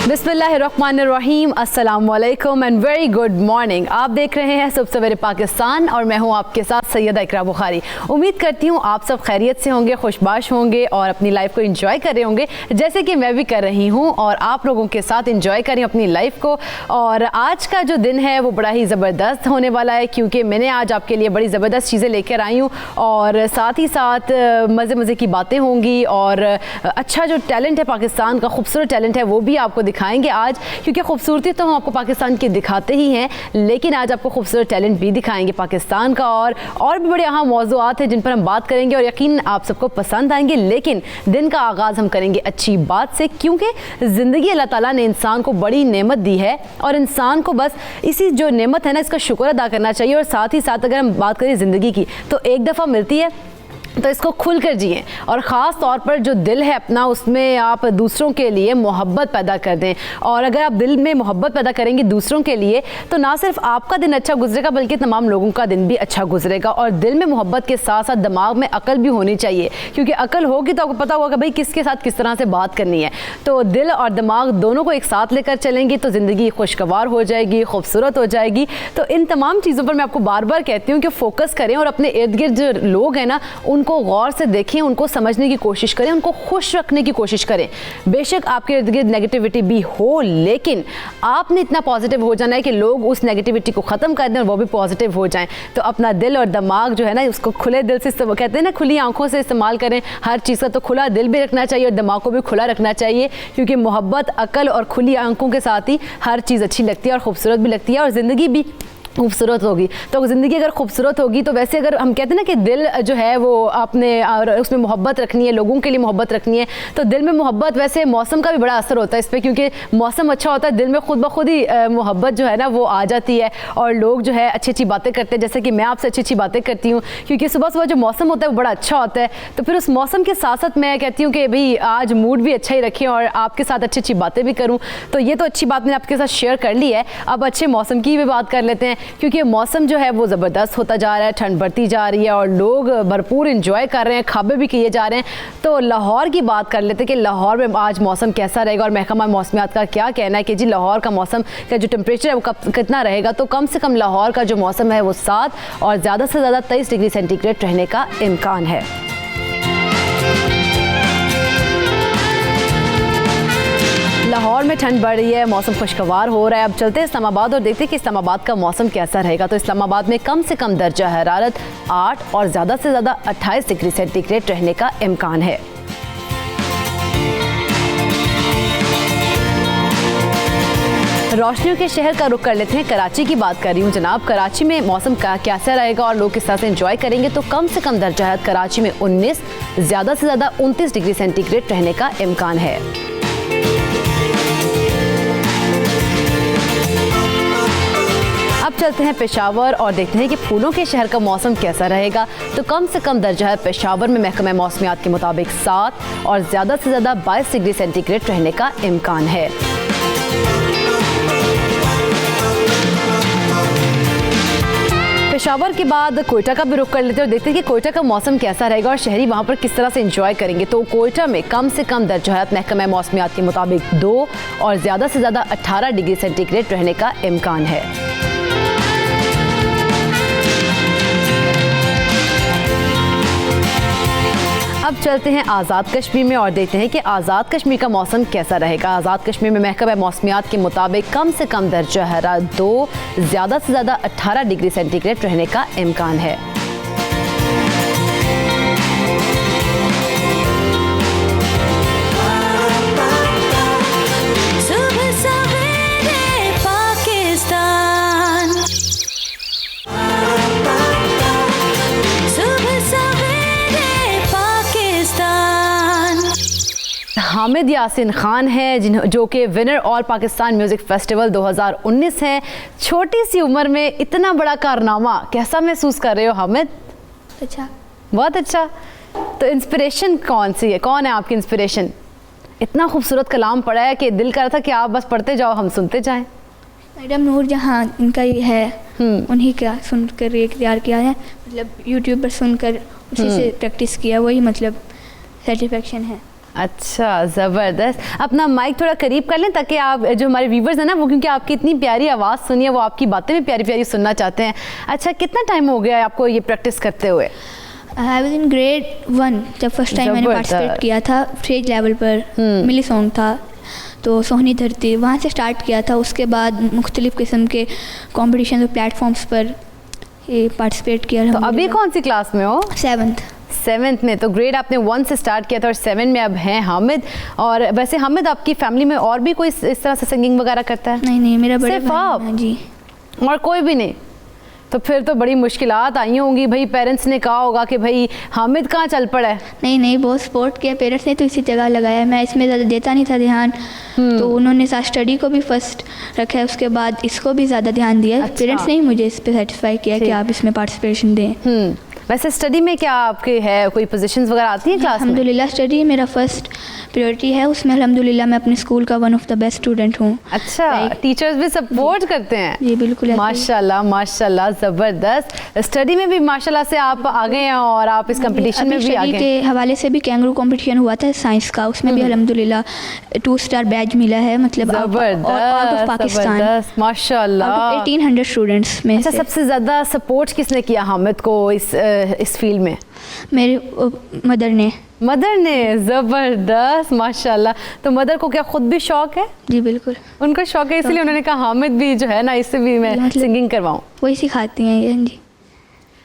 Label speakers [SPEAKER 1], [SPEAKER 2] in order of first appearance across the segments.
[SPEAKER 1] बिस्मिल्लाहिर्रहमानिर्रहीम, अस्सलाम वालेकुम एंड वेरी गुड मॉर्निंग। आप देख रहे हैं सुबह सवेरे पाकिस्तान और मैं हूं आपके साथ सैयदा इकरा बुखारी। उम्मीद करती हूं आप सब खैरियत से होंगे, खुशबाश होंगे और अपनी लाइफ को एंजॉय कर रहे होंगे जैसे कि मैं भी कर रही हूं और आप लोगों के साथ एंजॉय करें अपनी लाइफ को। और आज का जो दिन है वो बड़ा ही ज़बरदस्त होने वाला है क्योंकि मैंने आज आपके लिए बड़ी ज़बरदस्त चीज़ें लेकर आई हूँ और साथ ही साथ मज़े मज़े की बातें होंगी और अच्छा जो टैलेंट है पाकिस्तान का, खूबसूरत टैलेंट है, वो भी आपको दिखाएंगे आज, क्योंकि खूबसूरती तो हम आपको पाकिस्तान की दिखाते ही हैं लेकिन आज आपको खूबसूरत टैलेंट भी दिखाएंगे पाकिस्तान का और भी बड़े अहम मौज़ूआत हैं जिन पर हम बात करेंगे और यकीन आप सबको पसंद आएंगे। लेकिन दिन का आगाज़ हम करेंगे अच्छी बात से, क्योंकि ज़िंदगी अल्लाह ताला ने इंसान को बड़ी नेमत दी है और इंसान को बस इसी जो नेमत है ना, इसका शुक्र अदा करना चाहिए। और साथ ही साथ अगर हम बात करें ज़िंदगी की तो एक दफ़ा मिलती है तो इसको खुल कर जिएँ और ख़ास तौर पर जो दिल है अपना, उसमें आप दूसरों के लिए मोहब्बत पैदा कर दें। और अगर आप दिल में मोहब्बत पैदा करेंगे दूसरों के लिए तो ना सिर्फ आपका दिन अच्छा गुजरेगा बल्कि तमाम लोगों का दिन भी अच्छा गुजरेगा। और दिल में मोहब्बत के साथ साथ दिमाग में अकल भी होनी चाहिए, क्योंकि अकल होगी तो आपको पता होगा कि भाई किसके साथ किस तरह से बात करनी है। तो दिल और दिमाग दोनों को एक साथ लेकर चलेंगे तो ज़िंदगी खुशगवार हो जाएगी, खूबसूरत हो जाएगी। तो इन तमाम चीज़ों पर मैं आपको बार बार कहती हूँ कि फ़ोकस करें और अपने इर्द गिर्द जो लोग हैं ना उनको गौर से देखें, उनको समझने की कोशिश करें, उनको खुश रखने की कोशिश करें। बेशक आपके इर्द गिर्द नेगेटिविटी भी हो लेकिन आपने इतना पॉजिटिव हो जाना है कि लोग उस नेगेटिविटी को ख़त्म कर दें और वो भी पॉजिटिव हो जाएं। तो अपना दिल और दिमाग जो है ना उसको खुले दिल से, कहते हैं ना, खुली आंखों से इस्तेमाल करें हर चीज़ का। तो खुला दिल भी रखना चाहिए और दिमाग को भी खुला रखना चाहिए, क्योंकि मोहब्बत, अकल और खुली आंखों के साथ ही हर चीज़ अच्छी लगती है और खूबसूरत भी लगती है और ज़िंदगी भी खूबसूरत होगी। तो ज़िंदगी अगर खूबसूरत होगी तो वैसे अगर हम कहते हैं ना कि दिल जो है वो आपने और उसमें मोहब्बत रखनी है, लोगों के लिए मोहब्बत रखनी है, तो दिल में मोहब्बत, वैसे मौसम का भी बड़ा असर होता है इस पर, क्योंकि मौसम अच्छा होता है दिल में खुद ब खुद ही मोहब्बत जो है ना वो आ जाती है और लोग जो है अच्छी अच्छी बातें करते हैं। जैसे कि मैं आपसे अच्छी अच्छी बातें करती हूँ क्योंकि सुबह सुबह जो मौसम होता है वो बड़ा अच्छा होता है। तो फिर उस मौसम के साथ साथ मैं कहती हूँ कि भाई आज मूड भी अच्छा ही रखें और आपके साथ अच्छी अच्छी बातें भी करूँ। तो ये तो अच्छी बात मैंने आपके साथ शेयर कर ली है। अब अच्छे मौसम की भी बात कर लेते हैं, क्योंकि मौसम जो है वो ज़बरदस्त होता जा रहा है, ठंड बढ़ती जा रही है और लोग भरपूर इंजॉय कर रहे हैं, खाबे भी किए जा रहे हैं। तो लाहौर की बात कर लेते हैं कि लाहौर में आज मौसम कैसा रहेगा और महकमा मौसमियात का क्या कहना है कि जी लाहौर का मौसम का जो टेम्परेचर है वो कितना रहेगा। तो कम से कम लाहौर का जो मौसम है वो 7 और ज़्यादा से ज़्यादा 23 डिग्री सेंटीग्रेड रहने का इम्कान है। लाहौर में ठंड बढ़ रही है, मौसम खुशगवार हो रहा है। अब चलते हैं इस्लामाबाद और देखते हैं कि इस्लामाबाद का मौसम कैसा रहेगा। तो इस्लामाबाद में कम से कम दर्जा हरारत 8 और ज़्यादा से ज़्यादा 28 डिग्री सेंटीग्रेड रहने का इम्कान है। रोशनियों के शहर का रुख कर लेते हैं, कराची की बात कर रही हूँ जनाब। कराची में मौसम का कैसा रहेगा और लोग किस तरह से एंजॉय करेंगे। तो कम से कम दर्जा हरारत कराची में 19, ज़्यादा से ज़्यादा 29 डिग्री सेंटीग्रेड रहने का इम्कान है। अब चलते हैं पेशावर और देखते हैं कि फूलों के शहर का मौसम कैसा रहेगा। तो कम से कम दर्जा है पेशावर में महकमा मौसमियात के मुताबिक 7 और ज़्यादा से ज़्यादा 22 डिग्री सेंटीग्रेड रहने का इम्कान है। पेशावर के बाद कोयटा का भी रुख कर लेते हैं और देखते हैं कि कोयटा का मौसम कैसा रहेगा और शहरी वहाँ पर किस तरह से एंजॉय करेंगे। तो कोयटा में कम से कम दर्जा हरारत महकमा मौसमियात के मुताबिक 2 और ज़्यादा से ज़्यादा 18 डिग्री सेंटीग्रेड रहने का इम्कान है। अब चलते हैं आज़ाद कश्मीर में और देखते हैं कि आज़ाद कश्मीर का मौसम कैसा रहेगा। आज़ाद कश्मीर में महकमा मौसमियात के मुताबिक कम से कम दर्जा हरारत 2, ज़्यादा से ज़्यादा 18 डिग्री सेंटीग्रेड रहने का इम्कान है। हामिद यासिन खान हैं जो कि winner all Pakistan music festival 2019 हैं। छोटी सी उम्र में इतना बड़ा कारनामा, कैसा महसूस कर रहे हो हामिद?
[SPEAKER 2] अच्छा,
[SPEAKER 1] बहुत अच्छा। तो इंस्पिरेशन कौन सी है, कौन है आपकी इंस्पिरेशन? इतना खूबसूरत कलाम पढ़ा है कि दिल कर रहा था कि आप बस पढ़ते जाओ, हम सुनते जाएं।
[SPEAKER 2] मैडम नूर जहाँ इनका ये है, उन्हीं का सुनकर ये तैयार किया है, मतलब यूट्यूब पर सुनकर उसी से प्रैक्टिस किया, वही मतलब सेटिस्फेक्शन है।
[SPEAKER 1] अच्छा, ज़बरदस्त। अपना माइक थोड़ा करीब कर लें ताकि आप जो हमारे व्यूवर्स हैं ना, वो क्योंकि आपकी इतनी प्यारी आवाज़ सुनी है, वो आपकी बातें भी प्यारी प्यारी सुनना चाहते हैं। अच्छा, कितना टाइम हो गया है आपको ये प्रैक्टिस करते हुए?
[SPEAKER 2] आई वाज इन ग्रेड 1 जब फर्स्ट टाइम मैंने पार्टिसिपेट किया था स्टेज लेवल पर। मिली सॉन्ग था तो सोहनी धरती, वहाँ से स्टार्ट किया था। उसके बाद मुख्तलिफ़ किस्म के कॉम्पिटिशन और प्लेटफॉर्म्स पर ये पार्टिसिपेट किया।
[SPEAKER 1] तो अभी कौन सी क्लास में हो?
[SPEAKER 2] 7th
[SPEAKER 1] में। तो ग्रेड आपने 1 से स्टार्ट किया था और 7 में अब हैं हामिद। और वैसे हामिद, आपकी फैमिली में और भी कोई इस तरह से सिंगिंग वगैरह करता है?
[SPEAKER 2] नहीं, मेरा बड़ा
[SPEAKER 1] सिर्फ आप?
[SPEAKER 2] जी।
[SPEAKER 1] और कोई भी नहीं? तो फिर तो बड़ी मुश्किलात आई होंगी भाई, पेरेंट्स ने कहा होगा कि भाई हामिद कहाँ चल पड़ा है?
[SPEAKER 2] नहीं, बहुत सपोर्ट किया पेरेंट्स ने, तो इसी जगह लगाया। मैं इसमें ज़्यादा देता नहीं था ध्यान, तो उन्होंने साथ स्टडी को भी फर्स्ट रखा है, उसके बाद इसको भी ज़्यादा ध्यान दिया।
[SPEAKER 1] अच्छा।
[SPEAKER 2] पेरेंट्स ने ही मुझे इस पर सेटिस्फाई किया कि आप इसमें पार्टिसिपेशन दें।
[SPEAKER 1] वैसे स्टडी में क्या आपके है, कोई पोजीशंस वगैरह आती हैं क्लास में?
[SPEAKER 2] अल्हम्दुलिल्लाह स्टडी मेरा फर्स्ट प्रायोरिटी है, उसमें अल्हम्दुलिल्लाह मैं अपने स्कूल का one of the best student हूँ।
[SPEAKER 1] अच्छा, टीचर्स भी सपोर्ट करते हैं?
[SPEAKER 2] जी बिल्कुल।
[SPEAKER 1] माशाल्लाह माशाल्लाह, ज़बरदस्त। स्टडी में भी माशाल्लाह से आप आगे हैं और आप इस कंपटीशन में भी आगे हैं।
[SPEAKER 2] के हवाले से भी कैंगरू कंपटीशन हुआ था साइंस का, उसमें भी अल्हम्दुलिल्लाह 2 स्टार बैज मिला है, मतलब आउट ऑफ पाकिस्तान,
[SPEAKER 1] माशाल्लाह
[SPEAKER 2] 1800 स्टूडेंट्स में।
[SPEAKER 1] अच्छा, सबसे ज़्यादा सपोर्ट किसने किया हामिद को इस फील्ड में?
[SPEAKER 2] मेरे मदर ने।
[SPEAKER 1] ज़बरदस्त माशाल्लाह। तो मदर को क्या खुद भी शौक है?
[SPEAKER 2] जी बिल्कुल,
[SPEAKER 1] उनको शौक है, इसलिए उन्होंने कहा हामिद भी जो है ना, इससे भी मैं
[SPEAKER 2] मतलब
[SPEAKER 1] सिंगिंग करवाऊँ।
[SPEAKER 2] वही सिखाती हैं ये। जी।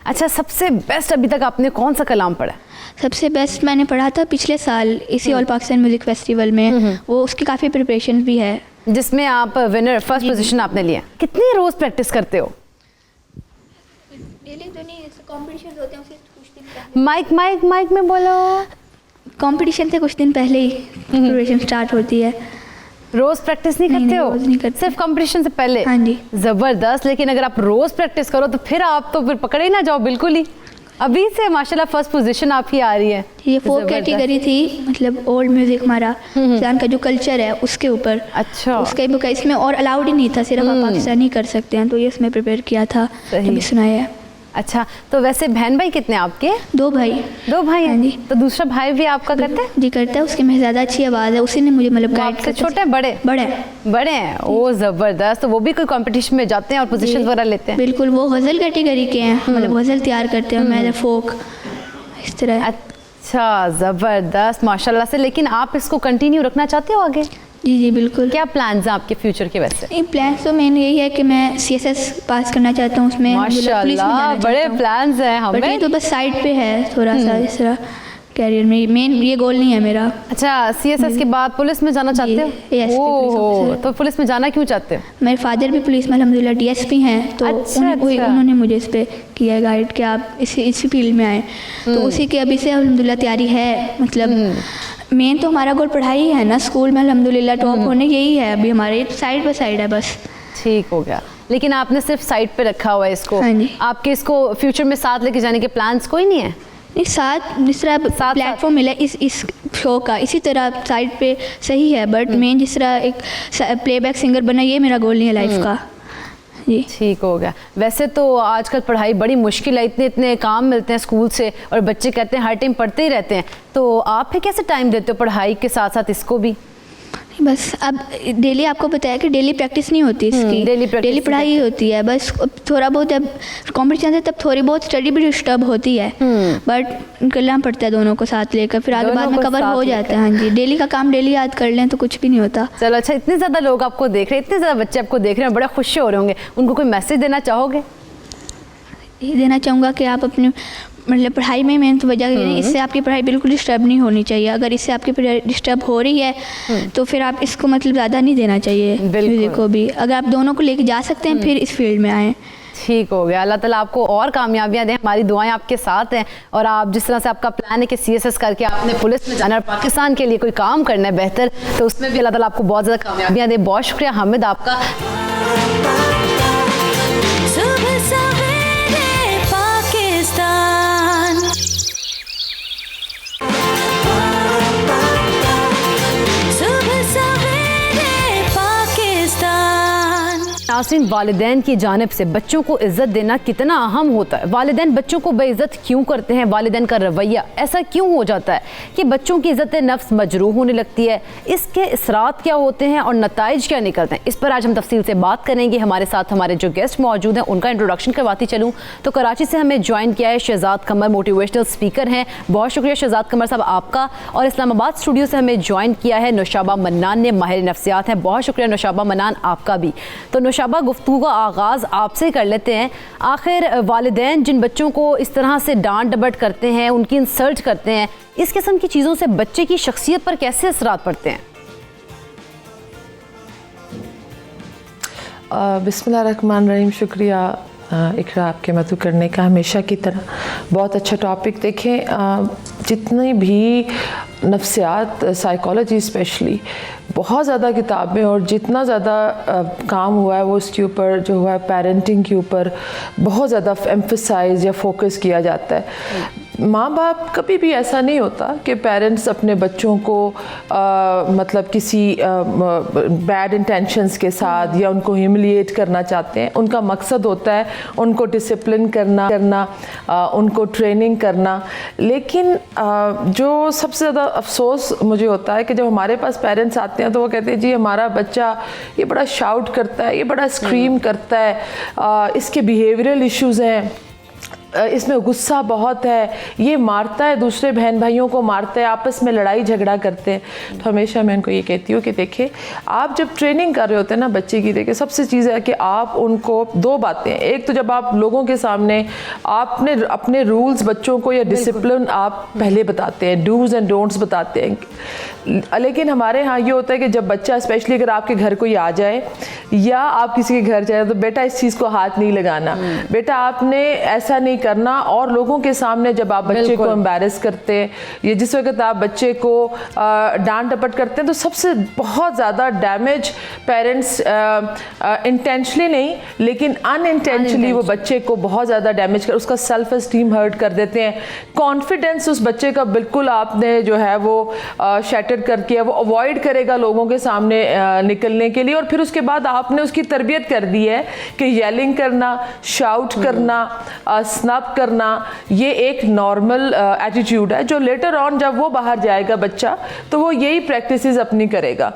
[SPEAKER 1] अच्छा, सबसे बेस्ट अभी तक आपने कौन सा कलाम पढ़ा?
[SPEAKER 2] सबसे बेस्ट मैंने पढ़ा था पिछले साल इसी ऑल पाकिस्तान म्यूज़िक फेस्टिवल में, वो उसकी काफ़ी प्रिपरेशन भी है,
[SPEAKER 1] जिसमें आप विनर फर्स्ट पोजीशन आपने लिया। कितनी रोज़ प्रैक्टिस करते हो?
[SPEAKER 2] डेली तो नहीं, कॉम्पिटिशन होते हैं उससे कुछ दिन पहले।
[SPEAKER 1] माइक में बोलो।
[SPEAKER 2] कंपटीशन से कुछ दिन पहले ही प्रिपरेशन स्टार्ट होती है।
[SPEAKER 1] रोज प्रैक्टिस नहीं करते हो?
[SPEAKER 2] रोज नहीं करते,
[SPEAKER 1] सिर्फ कंपटीशन से पहले?
[SPEAKER 2] हाँ जी।
[SPEAKER 1] जबरदस्त। लेकिन अगर आप रोज प्रैक्टिस करो तो फिर आप तो फिर पकड़े ही ना जाओ बिल्कुल ही। अभी से माशाल्लाह फर्स्ट पोजीशन आपकी आ रही है।
[SPEAKER 2] ये 4 कैटेगरी थी, मतलब ओल्ड म्यूजिक हमारा पाकिस्तान का जो कल्चर है उसके ऊपर।
[SPEAKER 1] अच्छा,
[SPEAKER 2] उसका बुक इसमें और अलाउड ही नहीं था, सिर्फ आप पाकिस्तानी कर सकते हैं, तो ये इसमें प्रिपेयर किया था, तभी सुनाया है।
[SPEAKER 1] अच्छा, तो वैसे बहन भाई कितने आपके?
[SPEAKER 2] 2 भाई।
[SPEAKER 1] 2 भाई हैं?
[SPEAKER 2] हाँ जी।
[SPEAKER 1] तो दूसरा भाई भी आपका करता है?
[SPEAKER 2] जी करता है, उसकी में ज़्यादा अच्छी आवाज़ है, उसी ने मुझे मतलब गाइड
[SPEAKER 1] करता है। छोटे हैं बड़े हैं? ओ ज़बरदस्त। तो वो भी कोई कंपटीशन में जाते हैं और पोजीशन वगैरह लेते हैं?
[SPEAKER 2] बिल्कुल, वो गज़ल कैटेगरी के हैं, मतलब गज़ल तैयार करते हैं, मैं फोक इस तरह।
[SPEAKER 1] अच्छा, ज़बरदस्त माशाल्लाह से। लेकिन आप इसको कंटिन्यू रखना चाहते हो आगे?
[SPEAKER 2] जी बिल्कुल।
[SPEAKER 1] क्या प्लान्स हैं आपके फ्यूचर के? वैसे
[SPEAKER 2] प्लान्स तो मेन यही है कि मैं CSS पास करना चाहता हूँ, उसमें
[SPEAKER 1] माशाल्लाह बड़े प्लान्स हैं हमें।
[SPEAKER 2] बट ये तो बस साइड पे है थोड़ा सा, इस तरह कैरियर में मेन ये गोल नहीं है मेरा।
[SPEAKER 1] अच्छा, CSS के बाद पुलिस में जाना चाहते हो? ओह, तो पुलिस में जाना क्यों चाहते हो?
[SPEAKER 2] मेरे फादर भी पुलिस में अल्हम्दुलिल्लाह DSP हैं, तो उन्होंने मुझे इस पे किया गाइड कि आप इसी फील्ड में आए, तो उसी की अभी से अल्हम्दुलिल्लाह तैयारी है। मतलब मेन तो हमारा गोल पढ़ाई है ना, स्कूल में अल्हम्दुलिल्लाह टॉप होने, यही है अभी हमारे, साइड बाय साइड है बस।
[SPEAKER 1] ठीक हो गया। लेकिन आपने सिर्फ साइड पे रखा हुआ है इसको?
[SPEAKER 2] हाँ जी।
[SPEAKER 1] आपके इसको फ्यूचर में साथ लेके जाने के प्लान्स कोई नहीं है?
[SPEAKER 2] नहीं, साथ जिस तरह प्लेटफॉर्म मिला इस शो का, इसी तरह साइड पे सही है, बट मेन जिस तरह एक प्लेबैक सिंगर बना, ये मेरा गोल नहीं है लाइफ का। जी
[SPEAKER 1] ठीक हो गया। वैसे तो आजकल पढ़ाई बड़ी मुश्किल है, इतने काम मिलते हैं स्कूल से और बच्चे कहते हैं हर टाइम पढ़ते ही रहते हैं, तो आप फिर कैसे टाइम देते हो पढ़ाई के साथ साथ इसको भी?
[SPEAKER 2] बस अब डेली आपको बताया कि डेली प्रैक्टिस नहीं होती इसकी, डेली पढ़ाई होती है, बस थोड़ा बहुत जब कॉम्पिटिशन है तब थोड़ी बहुत स्टडी भी डिस्टर्ब होती है, बट करना पड़ता है दोनों को साथ लेकर, फिर आगे बाद में कवर हो जाता है। हाँ जी, डेली का काम डेली याद कर लें तो कुछ भी नहीं होता।
[SPEAKER 1] चलो अच्छा, इतने ज़्यादा लोग आपको देख रहे हैं, इतने ज़्यादा बच्चे आपको देख रहे हैं, बड़े खुश हो रहे होंगे, उनको कोई मैसेज देना चाहोगे?
[SPEAKER 2] ये देना चाहूँगा कि आप अपने मतलब पढ़ाई में मेन तो वजह है, इससे आपकी पढ़ाई बिल्कुल डिस्टर्ब नहीं होनी चाहिए। अगर इससे आपकी पढ़ाई डिस्टर्ब हो रही है तो फिर आप इसको मतलब ज़्यादा नहीं देना चाहिए म्यूज़िक को भी। अगर आप दोनों को लेके जा सकते हैं फिर इस फील्ड में आएँ।
[SPEAKER 1] ठीक हो गया। अल्लाह ताला आपको और कामयाबियां दें, हमारी दुआएं आपके साथ हैं। और आप जिस तरह से आपका प्लान है कि CSS करके आपने पुलिस में जाना और पाकिस्तान के लिए कोई काम करना है बेहतर, तो उसमें भी अल्लाह ताला आपको बहुत ज़्यादा कामयाबियां दें। बहुत शुक्रिया हामिद आपका। नाज़रीन, वालिदैन की जानिब से बच्चों को इज़्ज़त देना कितना अहम होता है। वालिदैन बच्चों को बेइज्जत क्यों करते हैं? वालिदैन का रवैया ऐसा क्यों हो जाता है कि बच्चों की इज़्ज़त नफ्स मजरूह होने लगती है? इसके असरात क्या होते हैं और नताइज क्या निकलते हैं? इस पर आज हम तफसील से बात करेंगे। हमारे साथ हमारे जो गेस्ट मौजूद हैं उनका इंट्रोडक्शन करवाती चलूँ तो कराची से हमें ज्वाइन किया है शहजाद कमर, मोटिवेशनल स्पीकर हैं। बहुत शुक्रिया शहजाद कमर साहब आपका। और इस्लामाबाद स्टूडियो से हमें ज्वाइन किया है नौशाबा मन्नान ने, माहिर नफ्सियात हैं। बहुत शुक्रिया नौशाबा मन्नान आपका भी। तो नौशाबा, गुफ्तगू का आगाज़ आपसे कर लेते हैं। आखिर वालिदैन जिन बच्चों को इस तरह से डांट डपट करते हैं, उनकी इंसल्ट करते हैं, इस किस्म की चीज़ों से बच्चे की शख्सियत पर कैसे असरात पड़ते हैं?
[SPEAKER 3] बिस्मिल्लाहिर्रहमानिर्रहीम। शुक्रिया इकरा आपके मदद करने का, हमेशा की तरह बहुत अच्छा टॉपिक। देखें, जितनी भी नफ्सियात, साइकोलॉजी स्पेशली, बहुत ज़्यादा किताबें और जितना ज़्यादा काम हुआ है वो उसके ऊपर जो हुआ है पेरेंटिंग के ऊपर बहुत ज़्यादा एम्फसाइज या फोकस किया जाता है। माँ बाप कभी भी ऐसा नहीं होता कि पेरेंट्स अपने बच्चों को मतलब किसी बैड इंटेंशंस के साथ या उनको ह्यूमिलिएट करना चाहते हैं। उनका मकसद होता है उनको डिसिप्लिन करना, उनको ट्रेनिंग करना। लेकिन जो सबसे ज़्यादा अफसोस मुझे होता है कि जब हमारे पास पेरेंट्स आते हैं तो वो कहते हैं जी हमारा बच्चा ये बड़ा शाउट करता है, ये बड़ा स्क्रीम करता है, इसके बिहेवियरल इश्यूज़ हैं, इसमें गुस्सा बहुत है, ये मारता है, दूसरे बहन भाइयों को मारता है, आपस में लड़ाई झगड़ा करते हैं। तो हमेशा मैं उनको ये कहती हूँ कि देखिए, आप जब ट्रेनिंग कर रहे होते हैं ना बच्चे की, देखिए सबसे चीज़ है कि आप उनको दो बातें, एक तो जब आप लोगों के सामने आपने अपने रूल्स बच्चों को या डिसिप्लिन आप पहले बताते हैं, डूज एंड डोंट्स बताते हैं। लेकिन हमारे यहाँ ये होता है कि जब बच्चा, स्पेशली अगर आपके घर कोई आ जाए या आप किसी के घर जाए, तो बेटा इस चीज़ को हाथ नहीं लगाना, बेटा आपने ऐसा नहीं करना। और लोगों के सामने जब आप बच्चे को एम्बैरस करते हैं या जिस वक्त आप बच्चे को डांट डपट करते हैं, तो सबसे बहुत ज़्यादा डैमेज पेरेंट्स इंटेंशनली नहीं लेकिन अनइंटेंशनली वो बच्चे को बहुत ज़्यादा डैमेज कर, उसका सेल्फ एस्टीम हर्ट कर देते हैं। कॉन्फिडेंस उस बच्चे का बिल्कुल आपने जो है वो शैटर करके वो अवॉइड करेगा लोगों के सामने निकलने के लिए। और फिर उसके बाद आपने उसकी तरबियत कर दी है कि येलिंग करना, शाउट करना, स्नैप करना, ये एक नॉर्मल एटीट्यूड है जो लेटर ऑन जब वो बाहर जाएगा बच्चा तो वो यही प्रैक्टिसेस अपनी करेगा।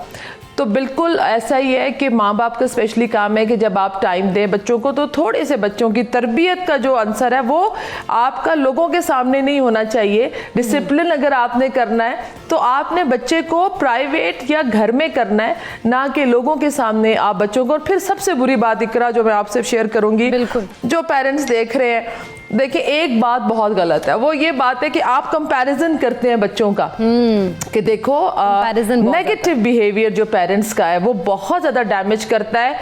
[SPEAKER 3] तो बिल्कुल ऐसा ही है कि माँ बाप का स्पेशली काम है कि जब आप टाइम दें बच्चों को, तो थोड़े से बच्चों की तरबियत का जो आंसर है वो आपका लोगों के सामने नहीं होना चाहिए। डिसिप्लिन अगर आपने करना है तो आपने बच्चे को प्राइवेट या घर में करना है, ना कि लोगों के सामने आप बच्चों को। और फिर सबसे बुरी बात इकरा जो मैं आपसे शेयर करूंगी, जो पेरेंट्स देख रहे हैं, देखिए एक बात बहुत गलत है, वो ये बात है कि आप कंपैरिजन करते हैं बच्चों का कि देखो नेगेटिव बिहेवियर जो पेरेंट्स का है वो बहुत ज़्यादा डैमेज करता है।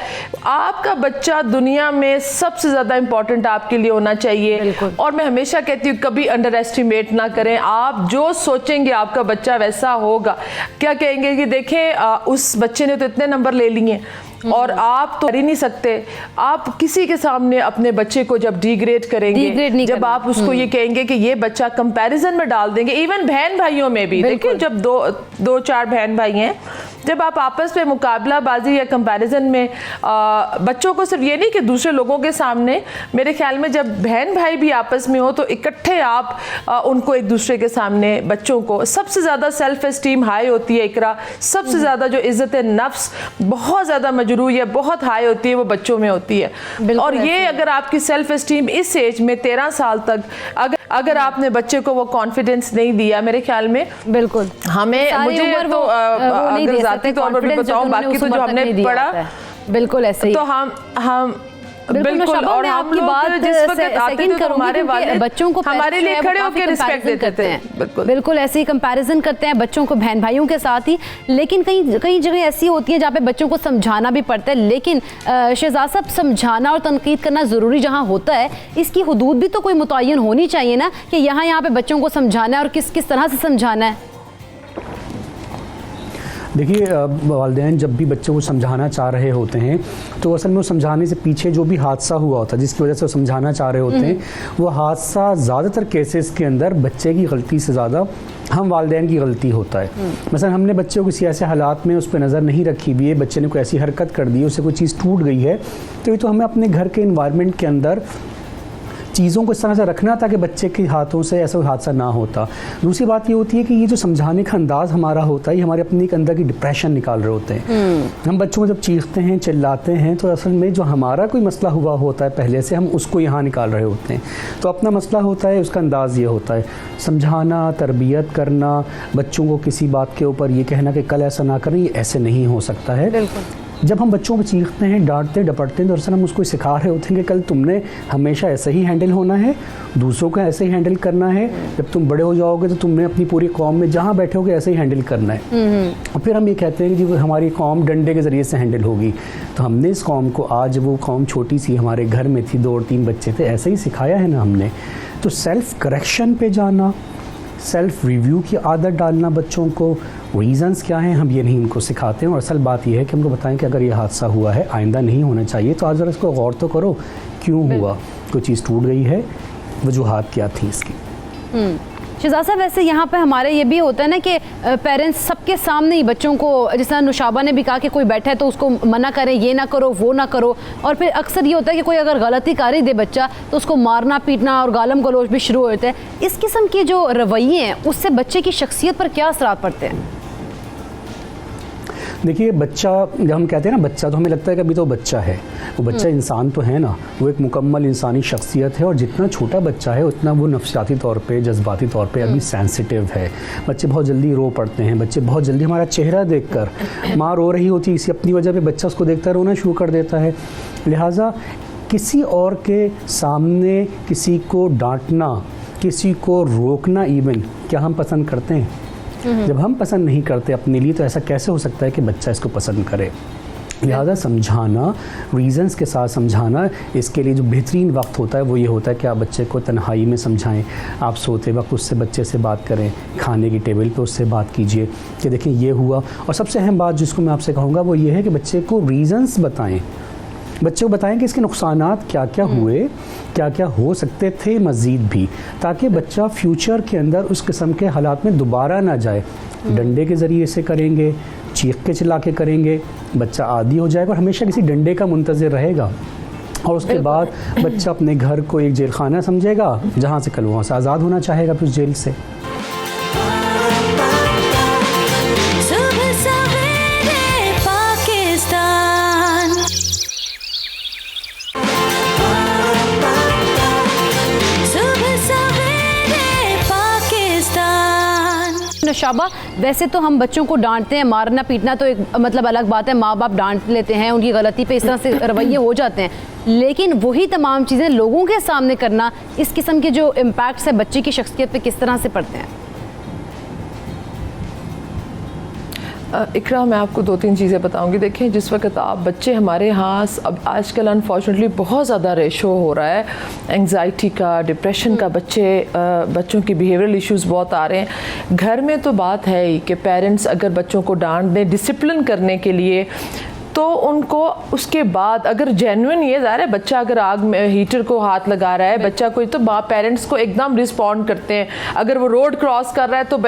[SPEAKER 3] आपका बच्चा दुनिया में सबसे ज़्यादा इंपॉर्टेंट आपके लिए होना चाहिए। और मैं हमेशा कहती हूँ कभी अंडर एस्टिमेट ना करें। आप जो सोचेंगे आपका बच्चा वैसा होगा। क्या कहेंगे कि देखें उस बच्चे ने तो इतने नंबर ले लिए और आप तो कर ही नहीं सकते। आप किसी के सामने अपने बच्चे को जब डिग्रेड करेंगे, जब आप उसको ये कहेंगे कि ये बच्चा कंपैरिजन में डाल देंगे, इवन बहन भाइयों में भी देखिए, जब दो चार बहन भाई हैं, जब आप आपस में मुकाबलाबाजी या कंपैरिजन में बच्चों को सिर्फ ये नहीं कि दूसरे लोगों के सामने, मेरे ख्याल में जब बहन भाई भी आपस में हो तो इकट्ठे आप उनको एक दूसरे के सामने बच्चों को, सबसे ज़्यादा सेल्फ एस्टीम हाई होती है इकरा, सबसे ज़्यादा जो इज़्ज़त नफ्स बहुत ज़्यादा मजरूह या बहुत हाई होती है वो बच्चों में होती है। और ये अगर आपकी सेल्फ एस्टीम इस एज में 13 साल तक अगर आपने बच्चे को वो कॉन्फिडेंस नहीं दिया, मेरे ख्याल में बिल्कुल हमें मुझे तो अगर जाती तौर पर भी बताऊं, बाकी तो जो हमने पढ़ा बिल्कुल ऐसे ही, तो बिल्कुल। और हम लोग जिस वक्त आते थे तो हमारे वाले
[SPEAKER 1] बच्चों को
[SPEAKER 3] हमारे लिए खड़े होकर रिस्पेक्ट देते थे।
[SPEAKER 1] बिल्कुल ऐसे ही कंपैरिजन करते हैं बच्चों को बहन भाइयों के साथ ही। लेकिन कई जगह ऐसी होती है जहाँ पे बच्चों को समझाना भी पड़ता है, लेकिन शहजाद साहब समझाना और तनकीद करना ज़रूरी जहाँ होता है, इसकी हुदूद भी तो कोई मुतय्यन होनी चाहिए ना कि यहाँ पे बच्चों को समझाना है और किस किस तरह से समझाना है।
[SPEAKER 4] देखिए, वालिदैन जब भी बच्चों को समझाना चाह रहे होते हैं तो असल में वो समझाने से पीछे जो भी हादसा हुआ होता है जिसकी वजह से वो समझाना चाह रहे होते हैं, वो हादसा ज़्यादातर केसेस के अंदर बच्चे की गलती से ज़्यादा हम वालिदैन की गलती होता है। मसलन हमने बच्चों को किसी ऐसे हालात में उस पर नज़र नहीं रखी हुई है, बच्चे ने कोई ऐसी हरकत कर दी, उससे कोई चीज़ टूट गई है, तो ये तो हमें अपने घर के इन्वायरमेंट के अंदर चीज़ों को इस तरह से रखना ताकि बच्चे के हाथों से ऐसा हादसा ना होता। दूसरी बात ये होती है कि ये जो समझाने का अंदाज़ हमारा होता है, ये हमारे अपने अंदर की डिप्रेशन निकाल रहे होते हैं। हम बच्चों को जब चीखते हैं, चिल्लाते हैं, तो असल में जो हमारा कोई मसला हुआ होता है पहले से, हम उसको यहाँ निकाल रहे होते हैं। तो अपना मसला होता है, उसका अंदाज़ ये होता है। समझाना, तरबियत करना, बच्चों को किसी बात के ऊपर ये कहना कि कल ऐसा ना करें, ये ऐसे नहीं हो सकता है। जब हम बच्चों को चीखते हैं, डांटते, डपटते हैं, तो दरअसल हम उसको सिखा रहे होते हैं कि कल तुमने हमेशा ऐसे ही हैंडल होना है, दूसरों को ऐसे ही हैंडल करना है। जब तुम बड़े हो जाओगे तो तुमने अपनी पूरी कौम में जहाँ बैठोगे ऐसे ही हैंडल करना है। और फिर हम ये कहते हैं कि जी हमारी कौम डंडे के ज़रिए से हैंडल होगी। तो हमने इस कौम को, आज वो कौम छोटी सी हमारे घर में थी, 2 और 3 बच्चे थे, ऐसे ही सिखाया है ना हमने। तो सेल्फ़ करेक्शन पे जाना, सेल्फ़ रिव्यू की आदत डालना बच्चों को, रीज़न्स क्या हैं हम ये नहीं इनको सिखाते हैं। और असल बात यह है कि हमको बताएं कि अगर ये हादसा हुआ है, आइंदा नहीं होना चाहिए, तो आज ज़रा इसको गौर तो करो क्यों हुआ, कोई चीज़ टूट गई है, वजूहात क्या थी इसकी।
[SPEAKER 1] शहजाद साहब, वैसे यहाँ पे हमारे ये भी होता है ना कि पेरेंट्स सबके सामने ही बच्चों को, जिस तरह नुशाबा ने भी कहा कि कोई बैठा है तो उसको मना करें, ये ना करो, वो ना करो। और फिर अक्सर ये होता है कि कोई अगर गलती कर ही दे बच्चा तो उसको मारना पीटना और गालम गलोच भी शुरू होते हैं। इस किस्म के जो रवैये हैं उससे बच्चे की शख्सियत पर क्या असरात पड़ते हैं?
[SPEAKER 4] देखिए, बच्चा जब हम कहते हैं ना बच्चा, तो हमें लगता है कि अभी तो बच्चा है। वो बच्चा इंसान तो है ना, वो एक मुकम्मल इंसानी शख्सियत है। और जितना छोटा बच्चा है उतना वो नफ्सियाती तौर पे, जज्बाती तौर पे अभी सेंसिटिव है। बच्चे बहुत जल्दी रो पड़ते हैं, बच्चे बहुत जल्दी हमारा चेहरा देखकर, माँ रो रही होती है इसी अपनी वजह पे, बच्चा उसको देखता रोना शुरू कर देता है। लिहाजा किसी और के सामने किसी को डांटना, किसी को रोकना इवन, क्या हम पसंद करते हैं? जब हम पसंद नहीं करते अपने लिए, तो ऐसा कैसे हो सकता है कि बच्चा इसको पसंद करे? लिहाजा समझाना, रीज़न्स के साथ समझाना, इसके लिए जो बेहतरीन वक्त होता है वो ये होता है कि आप बच्चे को तन्हाई में समझाएं। आप सोते वक्त उससे, बच्चे से बात करें, खाने की टेबल पे उससे बात कीजिए कि देखिए ये हुआ। और सबसे अहम बात जिसको मैं आपसे कहूँगा वो ये है कि बच्चे को रीज़न्स बताएं, बच्चे को बताएं कि इसके नुकसानात क्या क्या हुए, क्या क्या हो सकते थे मज़ीद भी, ताकि बच्चा फ्यूचर के अंदर उस किस्म के हालात में दोबारा ना जाए। डंडे के ज़रिए से करेंगे, चीख के चिल्ला के करेंगे, बच्चा आदी हो जाएगा और हमेशा किसी डंडे का मुंतज़िर रहेगा। और उसके बाद बच्चा अपने घर को एक जेल खाना समझेगा, जहाँ से कल वहाँ से आज़ाद होना चाहेगा फिर उस जेल से।
[SPEAKER 1] नौशाबा, वैसे तो हम बच्चों को डांटते हैं, मारना पीटना तो एक मतलब अलग बात है, माँ बाप डांट लेते हैं, उनकी गलती पे इस तरह से रवैये हो जाते हैं, लेकिन वही तमाम चीज़ें लोगों के सामने करना, इस किस्म के जो इम्पैक्ट्स है बच्चे की शख्सियत पे किस तरह से पड़ते हैं?
[SPEAKER 3] इकरा, मैं आपको 2-3 चीज़ें बताऊंगी। देखें, जिस वक्त आप बच्चे हमारे यहाँ अब आजकल अनफॉर्चुनेटली बहुत ज़्यादा रेशो हो रहा है एंग्जाइटी का, डिप्रेशन का, बच्चों की बिहेवियरल इश्यूज़ बहुत आ रहे हैं। घर में तो बात है ही कि पेरेंट्स अगर बच्चों को डांट दें डिसिप्लिन करने के लिए, तो उनको उसके बाद अगर जेन्युइन, ये ज़ाहिर है बच्चा अगर आग में हीटर को हाथ लगा रहा है, बच्चा कोई, तो पेरेंट्स को एकदम रिस्पॉन्ड करते हैं। अगर वो रोड क्रॉस कर रहा है तो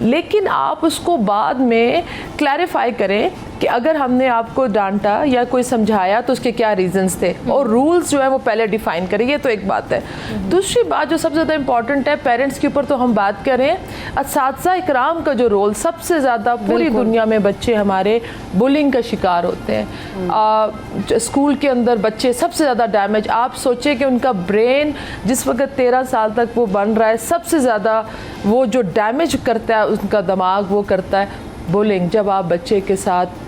[SPEAKER 3] लेकिन आप उसको बाद में क्लैरिफाई करें कि अगर हमने आपको डांटा या कोई समझाया तो उसके क्या रीजंस थे, और रूल्स जो है वो पहले डिफाइन करें। ये तो एक बात है। दूसरी बात जो सबसे ज़्यादा इंपॉर्टेंट है, पेरेंट्स के ऊपर तो हम बात करें, असातिज़ा इकराम का जो रोल सबसे ज़्यादा, पूरी दुनिया में बच्चे हमारे बुलिंग का शिकार होते हैं। स्कूल के अंदर बच्चे सबसे ज़्यादा डैमेज, आप सोचें कि उनका ब्रेन जिस वक्त 13 साल तक वो बन रहा है, सबसे ज़्यादा वो जो डैमेज करता है उनका दिमाग, वो करता है बुलिंग। जब आप बच्चे के साथ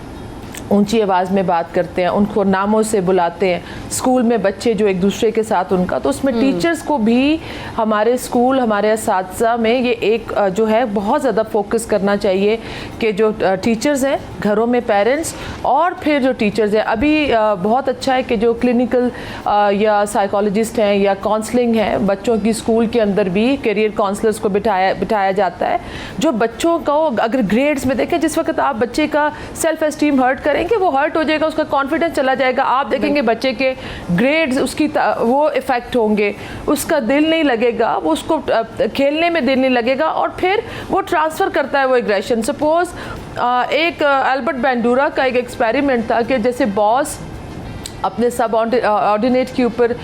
[SPEAKER 3] ऊंची आवाज़ में बात करते हैं, उनको नामों से बुलाते हैं, स्कूल में बच्चे जो एक दूसरे के साथ उनका, तो उसमें टीचर्स को भी हमारे स्कूल, हमारे असातिज़ा में ये एक जो है बहुत ज़्यादा फोकस करना चाहिए कि जो टीचर्स हैं घरों में, पेरेंट्स और फिर जो टीचर्स हैं, अभी बहुत अच्छा है कि जो क्लिनिकल या साइकोलॉजिस्ट हैं या काउंसलिंग है बच्चों की, स्कूल के अंदर भी करियर काउंसलर्स को बिठाया जाता है, जो बच्चों को अगर ग्रेड्स में देखें, जिस वक्त आप बच्चे का सेल्फ एस्टीम हर्ट करेंगे वो हर्ट हो जाएगा, उसका कॉन्फिडेंस चला जाएगा, आप देखेंगे बच्चे के ग्रेड्स उसकी वो इफ़ेक्ट होंगे, उसका दिल नहीं लगेगा, वो उसको खेलने में दिल नहीं लगेगा और फिर वो ट्रांसफ़र करता है वो एग्रेशन। सपोज़ एक एल्बर्ट बैंडूरा का एक एक्सपेरिमेंट था कि जैसे बॉस अपने सब ऑर्डिनेट के ऊपर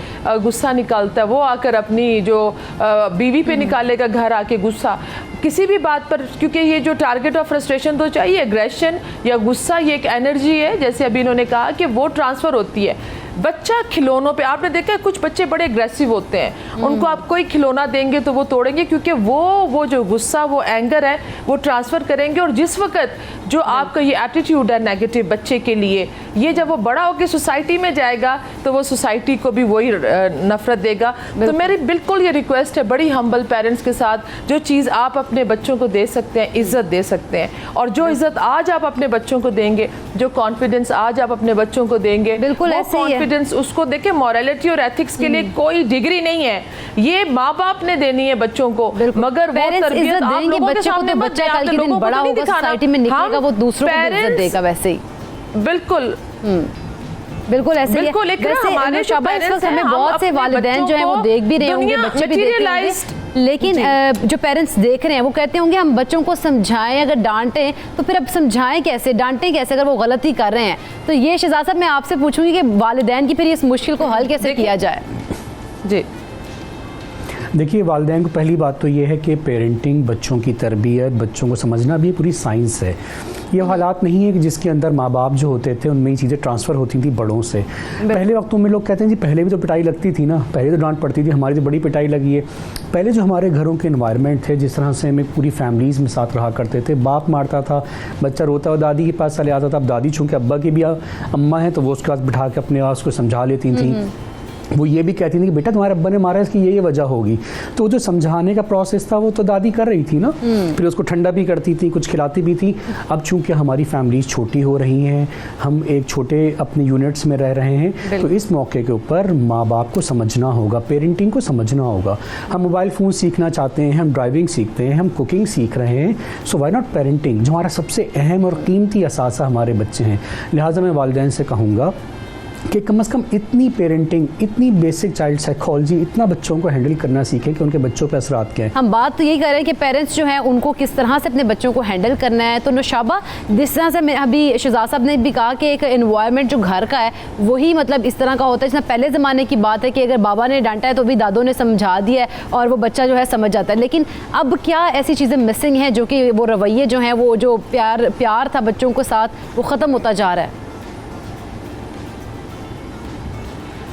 [SPEAKER 3] गुस्सा निकालता है, वो आकर अपनी जो बीवी पे निकालेगा घर आके गुस्सा किसी भी बात पर, क्योंकि ये जो टारगेट ऑफ फ्रस्ट्रेशन तो चाहिए, एग्रेशन या गुस्सा ये एक एनर्जी है, जैसे अभी इन्होंने कहा कि वो ट्रांसफ़र होती है। बच्चा खिलौनों पे, आपने देखा है कुछ बच्चे बड़े एग्रेसिव होते हैं, उनको आप कोई खिलौना देंगे तो वो तोड़ेंगे, क्योंकि वो जो गुस्सा, वो एंगर है, वो ट्रांसफ़र करेंगे। और जिस वक्त जो आपका ये एटीट्यूड है नेगेटिव बच्चे के लिए, ये जब वो बड़ा होकर सोसाइटी में जाएगा तो वो सोसाइटी को भी वही नफरत देगा। तो मेरी बिल्कुल ये रिक्वेस्ट है बड़ी हम्बल पेरेंट्स के साथ, जो चीज़ आप अपने बच्चों को दे सकते हैं, इज़्ज़त दे सकते हैं, और जो इज़्ज़त आज आप अपने बच्चों को देंगे, जो कॉन्फिडेंस आज आप अपने बच्चों को देंगे,
[SPEAKER 1] बिल्कुल ऐसे ही है।
[SPEAKER 3] उसको देखें, मॉरलिटी और एथिक्स के लिए कोई डिग्री नहीं है, ये माँ बाप ने देनी है बच्चों को, मगर वो तरबियत आप लोगों के सामने मत दें, आप लोगों को नहीं दिखाना,
[SPEAKER 1] सोसाइटी में निकलेगा वो दूसरों को इज्जत देगा वैसे ही।
[SPEAKER 3] बिल्कुल
[SPEAKER 1] बिल्कुल ऐसे ही है। वैसे हमारे शाबाश इस वक्त हमें बहुत से वालिदैन जो हैं वो देख भी रहे होंगे, बच्चे भी देख रहे होंगे, लेकिन जो पेरेंट्स देख रहे हैं वो कहते होंगे हम बच्चों को समझाएं, अगर डांटें तो फिर अब समझाएं कैसे, डांटें कैसे अगर वो गलती कर रहे हैं। तो ये शहजाद साहब मैं आपसे पूछूंगी कि वालिदैन की फिर इस मुश्किल को हल कैसे किया जाए।
[SPEAKER 3] जी
[SPEAKER 4] देखिए, वालिदैन को पहली बात तो ये है कि पेरेंटिंग, बच्चों की तरबियत, बच्चों को समझना भी पूरी साइंस है। ये हालात नहीं है कि जिसके अंदर माँ बाप जो होते थे उनमें ये चीज़ें ट्रांसफ़र होती थी बड़ों से। पहले वक्तों में लोग कहते हैं जी पहले भी तो पिटाई लगती थी ना, पहले तो डांट पड़ती थी, हमारी तो बड़ी पिटाई लगी है। पहले जो हमारे घरों के एनवायरनमेंट थे, जिस तरह से हमें पूरी फैमिलीज़ में साथ रहा करते थे, बाप मारता था, बच्चा रोता हुआ दादी के पास चले आता था। अब दादी चूँकि अब्बा की भी अम्मा है तो वो उसके पास बिठा के अपने आप को समझा लेती थी। वो ये भी कहती थी कि बेटा तुम्हारे अब्बा ने मारा है, इसकी ये वजह होगी। तो जो समझाने का प्रोसेस था वो तो दादी कर रही थी ना, फिर उसको ठंडा भी करती थी, कुछ खिलाती भी थी। अब चूंकि हमारी फैमिलीज छोटी हो रही हैं, हम एक छोटे अपने यूनिट्स में रह रहे हैं, तो इस मौके के ऊपर माँ बाप को समझना होगा, पेरेंटिंग को समझना होगा। हम मोबाइल फ़ोन सीखना चाहते हैं, हम ड्राइविंग सीखते हैं, हम कुकिंग सीख रहे हैं, सो वाई नॉट पेरेंटिंग, जो हमारा सबसे अहम और कीमती असासा हमारे बच्चे हैं। लिहाजा मैं वालिदैन से कहूँगा कि कम से कम इतनी पेरेंटिंग, इतनी बेसिक चाइल्ड साइकोलॉजी, इतना बच्चों को हैंडल करना सीखें कि उनके बच्चों पर असरात क्या है।
[SPEAKER 1] हम बात तो यही कर रहे हैं कि पेरेंट्स जो हैं उनको किस तरह से अपने बच्चों को हैंडल करना है। तो नौशाबा, जिस तरह से अभी शहजाद साहब ने भी कहा कि एक एनवायरनमेंट जो घर का है वही मतलब इस तरह का होता है, जिसमें पहले ज़माने की बात है कि अगर बाबा ने डांटा है तो भी दादों ने समझा दिया है और वो बच्चा जो है समझ जाता है। लेकिन अब क्या ऐसी चीज़ें मिसिंग हैं जो कि वो रवैये जो हैं, वो जो प्यार था बच्चों के साथ, वो ख़त्म होता जा रहा है?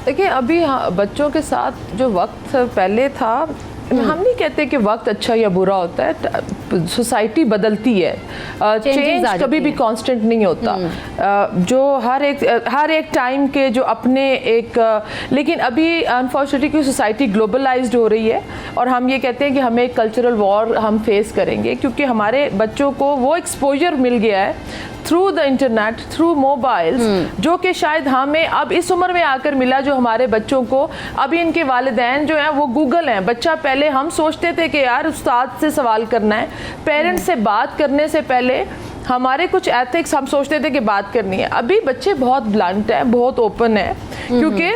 [SPEAKER 3] देखिए, अभी बच्चों के साथ जो वक्त पहले था, हम नहीं कहते कि वक्त अच्छा या बुरा होता है, सोसाइटी बदलती है, चेंज कभी भी कांस्टेंट नहीं होता। जो हर एक टाइम के जो अपने एक, लेकिन अभी अनफॉर्चुनेटली की सोसाइटी ग्लोबलाइज्ड हो रही है और हम ये कहते हैं कि हमें एक कल्चरल वॉर हम फेस करेंगे, क्योंकि हमारे बच्चों को वो एक्सपोजर मिल गया है through the internet, through mobiles, जो कि शायद हमें अब इस उम्र में आकर मिला, जो हमारे बच्चों को अभी इनके वालिदैन जो हैं वो गूगल हैं। बच्चा, पहले हम सोचते थे कि यार उस्ताद से सवाल करना है, पेरेंट्स से बात करने से पहले हमारे कुछ एथिक्स हम सोचते थे कि बात करनी है। अभी बच्चे बहुत ब्लंट हैं, बहुत ओपन है, क्योंकि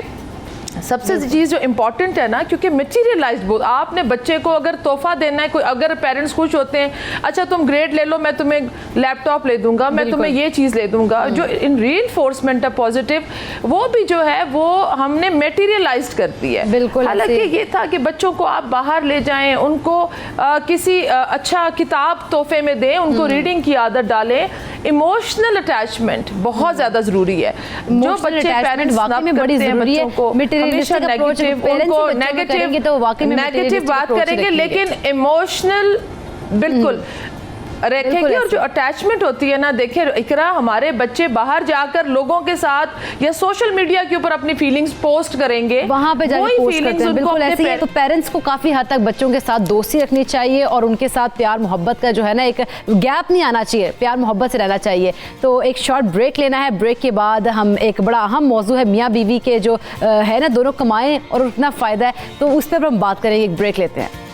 [SPEAKER 3] सबसे चीज़ जो इम्पॉर्टेंट है ना, क्योंकि मटीरियलाइज्ड बहुत, आपने बच्चे को अगर तोहफा देना है, कोई अगर पेरेंट्स खुश होते हैं, अच्छा तुम ग्रेड ले लो, मैं तुम्हें लैपटॉप ले दूंगा, मैं तुम्हें ये चीज़ ले दूंगा, जो इन रीइंफोर्समेंट है पॉजिटिव, वो भी जो है वो हमने मटीरियलाइज्ड करती है।
[SPEAKER 1] बिल्कुल।
[SPEAKER 3] हालांकि ये था कि बच्चों को आप बाहर ले जाएं, उनको किसी अच्छा किताब तोहफे में दें, उनको रीडिंग की आदत डालें। इमोशनल अटैचमेंट बहुत ज़्यादा ज़रूरी है, जो बच्चे पेरेंट्स वाकई में बड़ी ज़रूरी है, हमेशा नेगेटिव, उनको नेगेटिव बात करेंगे, लेकिन इमोशनल, बिल्कुल रखेंगे। और जो अटैचमेंट होती है ना, देखिए इकरा, हमारे बच्चे बाहर जाकर लोगों के साथ या सोशल मीडिया के ऊपर अपनी फीलिंग्स पोस्ट करेंगे,
[SPEAKER 1] वहां पे जाके पोस्ट करते हैं, बिल्कुल ऐसे ही है। तो पेरेंट्स को काफी हद तक बच्चों के साथ दोस्ती रखनी चाहिए और उनके साथ प्यार मोहब्बत का जो है ना एक गैप नहीं आना चाहिए, प्यार मोहब्बत से रहना चाहिए। तो एक शॉर्ट ब्रेक लेना है, ब्रेक के बाद हम एक बड़ा अहम मौजू है मियाँ बीवी के जो है ना, दोनों कमाएं और उतना फायदा है, तो उस पर हम बात करेंगे। एक ब्रेक लेते हैं।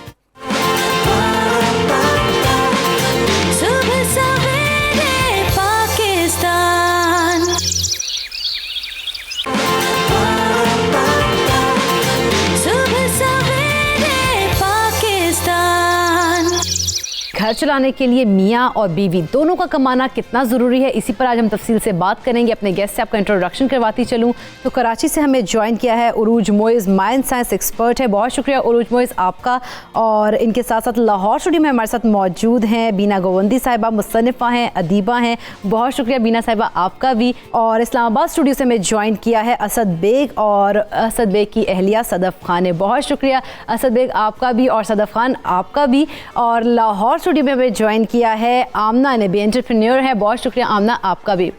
[SPEAKER 1] घर चलाने के लिए मियाँ और बीवी दोनों का कमाना कितना ज़रूरी है, इसी पर आज हम तफसील से बात करेंगे। अपने गेस्ट से आपका इंट्रोडक्शन करवाती चलूँ तो कराची से हमें ज्वाइन किया है उरूज मोइज़, माइंड साइंस एक्सपर्ट है। बहुत शुक्रिया उरूज मोइज़ आपका। और इनके साथ साथ लाहौर स्टूडियो में हमारे साथ मौजूद हैं बीना गोवंदी साहिबा, मुसन्निफ़ा हैं, अदीबा हैं। बहुत शुक्रिया बीना साहिबा आपका भी। और इस्लामाबाद स्टूडियो से हमें ज्वाइन किया है असद बेग और असद बेग की अहलिया सदफ़ खान ने। बहुत शुक्रिया असद बेग आपका भी और सदफ़ खान आपका भी। और लाहौर स्टूडियो में हमें ज्वाइन किया है आमना ने भी, एंटरप्रेन्योर है। बहुत शुक्रिया आमना आपका भी।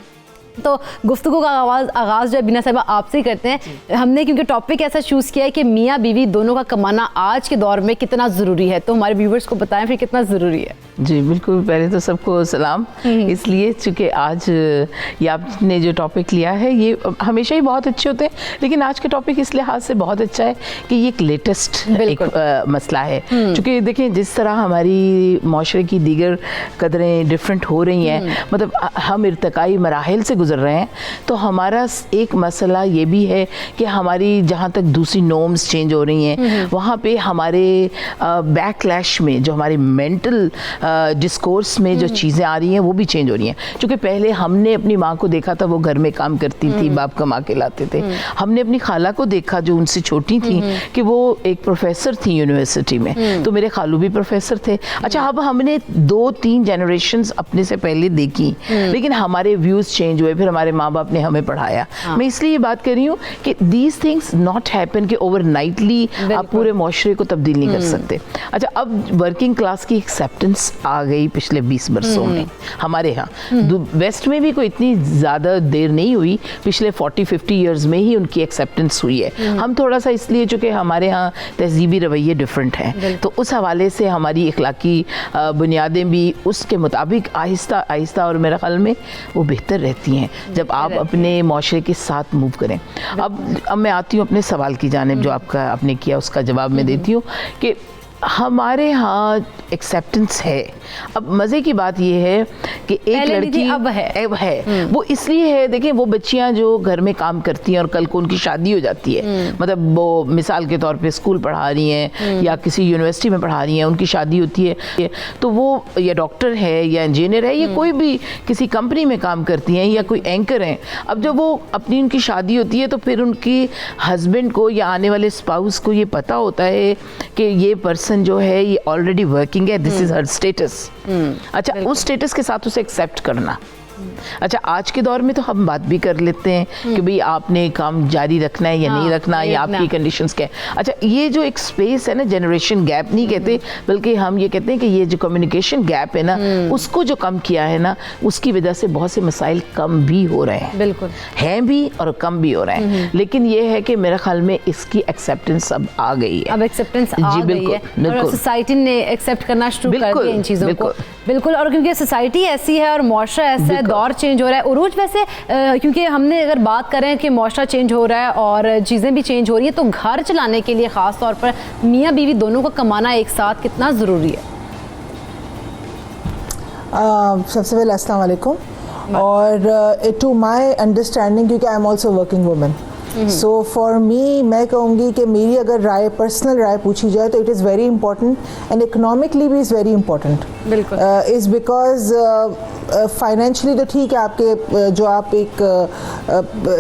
[SPEAKER 1] तो गुफ्तगू का आगाज़ जो है बीना साहिबा आपसे ही करते हैं। हमने क्योंकि टॉपिक ऐसा चूज़ किया है कि मियाँ बीवी दोनों का कमाना आज के दौर में कितना ज़रूरी है, तो हमारे व्यूवर्स को बताएं फिर कितना ज़रूरी है।
[SPEAKER 5] जी बिल्कुल, पहले तो सबको सलाम। इसलिए चूँकि आज ये आपने जो टॉपिक लिया है ये हमेशा ही बहुत अच्छे होते हैं, लेकिन आज के टॉपिक इस लिहाज से बहुत अच्छा है कि ये एक लेटेस्ट एक मसला है। चूँकि देखें जिस तरह हमारी माशरे की दीगर कदरें डिफरेंट हो रही हैं, मतलब हम इर्तकाई मराहिल से गुजर रहे हैं, तो हमारा एक मसला ये भी है कि हमारी जहाँ तक दूसरी नॉर्म्स चेंज हो रही हैं, वहाँ पे हमारे बैकलैश में जो हमारी मेंटल डिस्कोर्स में जो चीज़ें आ रही हैं वो भी चेंज हो रही हैं। क्योंकि पहले हमने अपनी माँ को देखा था, वो घर में काम करती थी, बाप कमा के लाते थे। हमने अपनी खाला को देखा जो उनसे छोटी थी कि वो एक प्रोफेसर थी यूनिवर्सिटी में, तो मेरे खालू भी प्रोफेसर थे। अच्छा, अब हमने 2-3 जनरेशंस अपने से पहले देखी, लेकिन हमारे व्यूज़ चेंज हुए, फिर हमारे माँ बाप ने हमें पढ़ाया। मैं इसलिए ये बात कर रही हूँ कि दीज थिंग्स नॉट हैपन कि ओवरनाइटली आप पूरे माशरे को तब्दील नहीं कर सकते। अच्छा, अब वर्किंग क्लास की एक्सेप्टेंस आ गई पिछले 20 वर्षों में हमारे यहाँ। वेस्ट में भी कोई इतनी ज़्यादा देर नहीं हुई, पिछले 40-50 ईयर्स में ही उनकी एक्सेप्टेंस हुई है। हम थोड़ा सा इसलिए चूँकि हमारे यहाँ तहजीबी रवैये डिफरेंट हैं, तो उस हवाले से हमारी इखलाकी बुनियादें भी उसके मुताबिक आहिस्ता आहिस्ता और मेरे ख्याल में वो बेहतर रहती हैं जब आप अपने माशरे के साथ मूव करें। अब मैं आती हूँ अपने सवाल की जानिब जो आपने किया, उसका जवाब मैं देती हूँ कि हमारे यहाँ एक्सेप्टेंस है। अब मज़े की बात यह है कि एक लड़की अब है वो इसलिए है, देखें वो बच्चियाँ जो घर में काम करती हैं और कल को उनकी शादी हो जाती है, मतलब वो मिसाल के तौर पे स्कूल पढ़ा रही हैं या किसी यूनिवर्सिटी में पढ़ा रही हैं, उनकी शादी होती है, तो वो या डॉक्टर है या इंजीनियर है या कोई भी किसी कंपनी में काम करती हैं या कोई एंकर हैं। अब जब वो अपनी उनकी शादी होती है तो फिर उनकी हस्बैंड को या आने वाले स्पाउस को ये पता होता है कि ये पर्सन जो है ये ऑलरेडी वर्किंग है, दिस इज हर स्टेटस। अच्छा, उस स्टेटस के साथ उसे एक्सेप्ट करना। अच्छा, आज के दौर में तो हम बात भी कर लेते हैं कि भाई आपने काम जारी रखना है या नहीं रखना, या आपकी कंडीशंस क्या है। अच्छा, ये जो एक स्पेस है ना, जनरेशन गैप नहीं कहते, बल्कि हम ये कहते हैं कि ये जो कम्युनिकेशन गैप है ना, उसको जो कम किया है ना, उसकी वजह से बहुत से मसाइल कम भी हो रहे हैं। बिल्कुल हैं भी और कम भी हो रहे हैं, लेकिन ये है कि मेरे ख्याल में इसकी एक्सेप्टेंस अब आ गई है।
[SPEAKER 1] अब एक्सेप्टेंस आ गई है और सोसाइटी ने एक्सेप्ट करना शुरू कर दिया इन चीज़ों को। बिल्कुल, और क्योंकि सोसाइटी ऐसी है और मुआशरा ऐसा है, दौर चेंज हो रहा है। उरूज, वैसे क्योंकि हमने अगर बात करें कि मुआशरा चेंज हो रहा है और चीज़ें भी चेंज हो रही है, तो घर चलाने के लिए ख़ास तौर पर मियाँ बीवी दोनों को कमाना एक साथ कितना ज़रूरी है?
[SPEAKER 6] सबसे पहले अस्सलाम वालेकुम। और टू माई अंडरस्टैंडिंग, क्योंकि I am also working woman, so for me मैं कहूँगी कि मेरी अगर राय, पर्सनल राय पूछी जाए तो it is very important and economically भी इज़ वेरी इंपॉर्टेंट। बिल्कुल, इज़ बिकॉज फाइनेंशियली तो ठीक है, आपके जो आप एक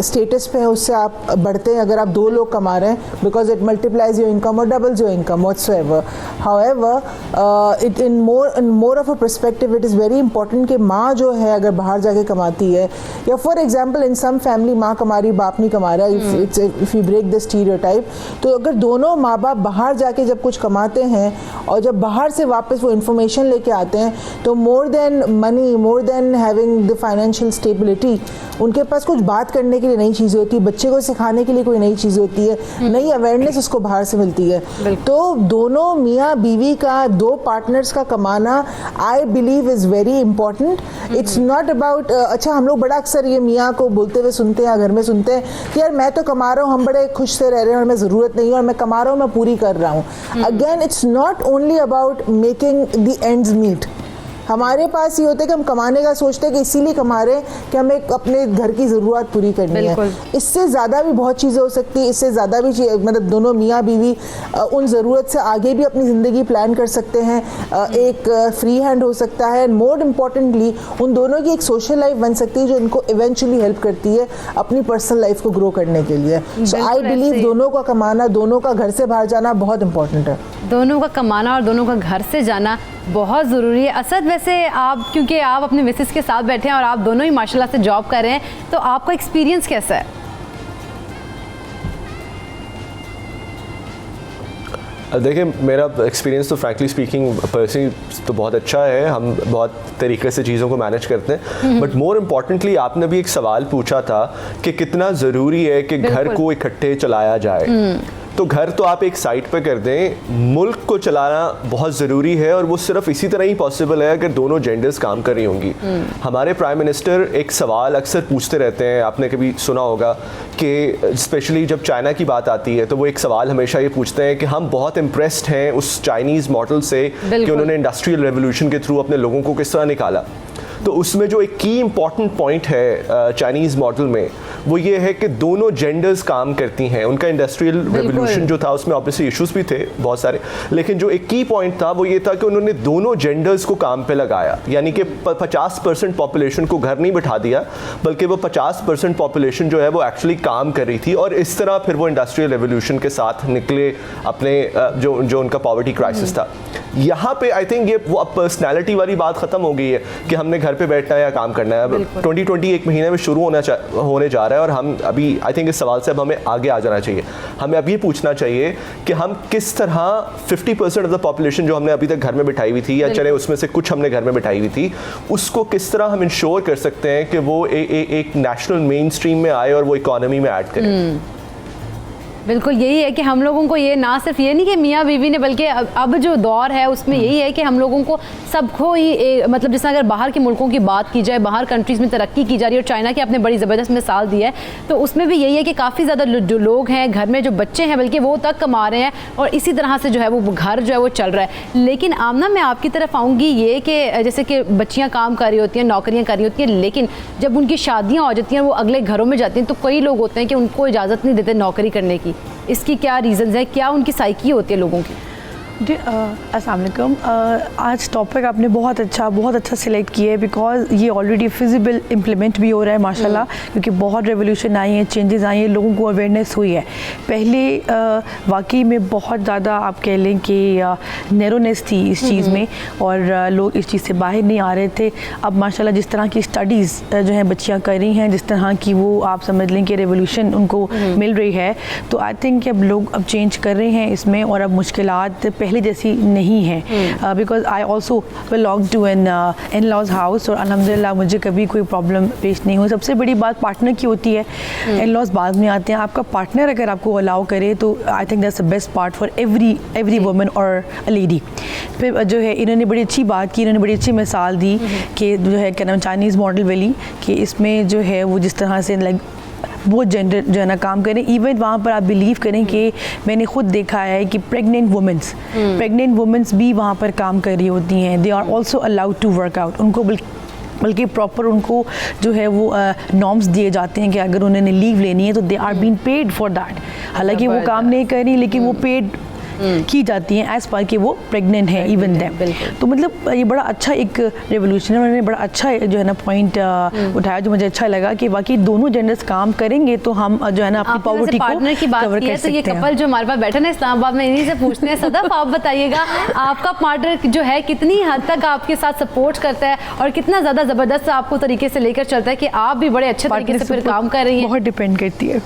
[SPEAKER 6] स्टेटस पे है उससे आप बढ़ते हैं अगर आप 2 लोग कमा रहे हैं, because it multiplies your income और doubles your income whatsoever. However it in more of a perspective it is very important कि माँ जो है अगर बाहर जाके कमाती है, या for example in some family माँ कमा रही बाप नहीं कमा रहा, if you break the stereotype, तो अगर दोनों माँ बाप बाहर जाके जब कुछ कमाते हैं और जब बाहर से वापस वो इन्फॉर्मेशन लेके आते हैं, तो more than money, more than having the financial stability, उनके पास कुछ बात करने के लिए नई चीज़ें होती है, बच्चे को सिखाने के लिए कोई नई चीज़ होती है, नई अवेयरनेस उसको बाहर से मिलती है. तो दोनों मियाँ बीवी का, 2 पार्टनर्स का कमाना I believe is very important. It's not about अच्छा हम लोग बड़ा अक्सर ये मियाँ को बोलते हुए सुनते हैं, घर में सुनते हैं कि यार मैं तो कमा रहा हूँ, हम बड़े खुश से रह रहे हैं और हमें ज़रूरत नहीं है और मैं कमा रहा हूँ, मैं पूरी कर रहा हूँ. Again it's not only about making the ends meet. हमारे पास ये होता है कि हम कमाने का सोचते हैं कि इसीलिए कमा रहे हैं कि हमें अपने घर की ज़रूरत पूरी करनी है. इससे ज़्यादा भी बहुत चीज़ें हो सकती है, इससे ज़्यादा भी मतलब दोनों मियाँ बीवी उन ज़रूरत से आगे भी अपनी ज़िंदगी प्लान कर सकते हैं. एक फ्री हैंड हो सकता है, एंड मोर इम्पॉर्टेंटली उन दोनों की एक सोशल लाइफ बन सकती है जो उनको इवेंचुअली हेल्प करती है अपनी पर्सनल लाइफ को ग्रो करने के लिए. सो आई बिलीव दोनों का कमाना, दोनों का घर से बाहर जाना बहुत इंपॉर्टेंट है.
[SPEAKER 1] दोनों का कमाना और दोनों का घर से जाना बहुत ज़रूरी है. असद, वैसे आप क्योंकि आप अपने मिसेस के साथ बैठे हैं और आप दोनों ही माशाल्लाह से जॉब कर रहे हैं, तो आपका एक्सपीरियंस कैसा है?
[SPEAKER 7] देखिए, मेरा एक्सपीरियंस तो फ्रैंकली स्पीकिंग पर्सनली तो बहुत अच्छा है. हम बहुत तरीके से चीज़ों को मैनेज करते हैं. बट मोर इम्पॉर्टेंटली आपने भी एक सवाल पूछा था कि कितना ज़रूरी है कि घर को इकट्ठे चलाया जाए. तो घर तो आप एक साइड पे कर दें, मुल्क को चलाना बहुत ज़रूरी है, और वो सिर्फ इसी तरह ही पॉसिबल है अगर दोनों जेंडर्स काम कर रही होंगी. हमारे प्राइम मिनिस्टर एक सवाल अक्सर पूछते रहते हैं, आपने कभी सुना होगा कि स्पेशली जब चाइना की बात आती है तो वो एक सवाल हमेशा ये पूछते हैं कि हम बहुत इम्प्रेस्ड हैं उस चाइनीज़ मॉडल से कि उन्होंने इंडस्ट्रियल रेवोल्यूशन के थ्रू अपने लोगों को किस तरह निकाला. तो उसमें जो एक की इम्पॉर्टेंट पॉइंट है चाइनीज़ मॉडल में, वो ये है कि दोनों जेंडर्स काम करती हैं. उनका इंडस्ट्रियल रेवोल्यूशन जो था उसमें ऑब्वियसली इश्यूज भी थे बहुत सारे, लेकिन जो एक की पॉइंट था वो ये था कि उन्होंने दोनों जेंडर्स को काम पे लगाया. यानी कि 50% पॉपुलेशन को घर नहीं बिठा दिया, बल्कि वो 50% पॉपुलेशन जो है वो एक्चुअली काम कर रही थी. और इस तरह फिर वो इंडस्ट्रियल रेवोल्यूशन के साथ निकले अपने जो उनका पॉवर्टी क्राइसिस था. यहाँ पे आई थिंक ये वो अब पर्सनैलिटी वाली बात ख़त्म हो गई है कि हमने घर पे बैठना है या काम करना है. अब 2020 एक महीने में शुरू होने जा रहा है, और हम अभी आई थिंक इस सवाल से अब हमें आगे आ जाना चाहिए. हमें अब ये पूछना चाहिए कि हम किस तरह 50% ऑफ द पॉपुलेशन जो हमने अभी तक घर में बिठाई हुई थी, या चले उसमें से कुछ हमने घर में बिठाई हुई थी, उसको किस तरह हम इंश्योर कर सकते हैं कि वो एक नेशनल मेन स्ट्रीम में आए और वो इकोनॉमी में ऐड करें.
[SPEAKER 1] बिल्कुल यही है कि हम लोगों को ये ना सिर्फ ये नहीं कि मियाँ बीवी ने, बल्कि अब जो दौर है उसमें यही है कि हम लोगों को सबको ही मतलब जैसे अगर बाहर के मुल्कों की बात की जाए, बाहर कंट्रीज़ में तरक्की की जा रही है, और चाइना की आपने बड़ी ज़बरदस्त मिसाल दी है, तो उसमें भी यही है कि काफ़ी ज़्यादा जो लोग हैं घर में, जो बच्चे हैं बल्कि वो तक कमा रहे हैं, और इसी तरह से जो है वो घर जो है वो चल रहा है. लेकिन आमना, मैं आपकी तरफ आऊँगी ये कि जैसे कि बच्चियाँ काम कर रही होती हैं, नौकरियाँ कर रही होती हैं, लेकिन जब उनकी शादियाँ हो जाती हैं, वो अगले घरों में जाती हैं, तो कई लोग होते हैं कि उनको इजाज़त नहीं देते नौकरी करने की. इसकी क्या रीज़न्स है, क्या उनकी साइकी होती है लोगों की?
[SPEAKER 8] जी अस्सलाम वालेकुम. आज टॉपिक आपने बहुत अच्छा सिलेक्ट किया है, बिकॉज ये ऑलरेडी फिजिबल इम्प्लीमेंट भी हो रहा है माशाल्लाह, क्योंकि बहुत रेवोल्यूशन आई है, चेंजेस आई हैं, लोगों को अवेयरनेस हुई है. पहले वाकई में बहुत ज़्यादा आप कह लें कि नैरोनेस थी इस चीज़ में, और लोग इस चीज़ से बाहर नहीं आ रहे थे. अब माशाल्लाह जिस तरह की स्टडीज़ जो हैं बच्चियाँ कर रही हैं, जिस तरह की वो आप समझ लें कि रेवोल्यूशन उनको मिल रही है, तो आई थिंक कि अब लोग अब चेंज कर रहे हैं इसमें, और अब मुश्किलात पहले जैसी नहीं है. Because I also belong to an in-laws house, और अल्हम्दुलिल्लाह मुझे कभी कोई प्रॉब्लम पेश नहीं हुई. सबसे बड़ी बात पार्टनर की होती है. इन-लॉज बाद में आते हैं. आपका पार्टनर अगर आपको अलाउ करे तो I think that's the best part for every woman और अ लेडी. फिर जो है इन्होंने बड़ी अच्छी बात की, इन्होंने बड़ी अच्छी मिसाल दी कि जो है क्या नाम चाइनीज़ मॉडल वाली, कि इसमें जो है वो जिस तरह से लाइक वो जेंडर जो है ना काम करें. इवन वहाँ पर आप बिलीव करें कि मैंने खुद देखा है कि प्रेग्नेंट वुमेंस भी वहाँ पर काम कर रही होती हैं. They are also allowed to work out. उनको बल्कि प्रॉपर उनको जो है वो नॉर्म्स दिए जाते हैं कि अगर उन्होंने लीव लेनी है तो they are been paid for that. हालांकि वो काम नहीं कर रही, लेकिन वो पेड की जाती हैं एज पर कि वो प्रेग्नेंट है इवन देम। तो मतलब ये बड़ा अच्छा एक रेवोल्यूशन है, उन्होंने बड़ा अच्छा जो है ना पॉइंट उठाया जो मुझे अच्छा लगा कि बाकी दोनों जेंडर्स काम करेंगे तो हम जो है ना अपनी पॉवर्टी को
[SPEAKER 1] पार्टनर की बात
[SPEAKER 8] कवर
[SPEAKER 1] की
[SPEAKER 8] कर
[SPEAKER 1] है, तो ये
[SPEAKER 8] सकते हैं।
[SPEAKER 1] कपल जो हमारे पास बैठे ना इस्लामाबाद में, इन्हीं से पूछते हैं। सदफ, आप बताइएगा आपका पार्टनर जो है कितनी हद तक आपके साथ सपोर्ट करता है और कितना ज़्यादा ज़बरदस्त आपको तरीके से लेकर चलता है कि आप भी बड़े अच्छे तरीके से फिर काम कर रही हैं?
[SPEAKER 8] बहुत डिपेंड करती है।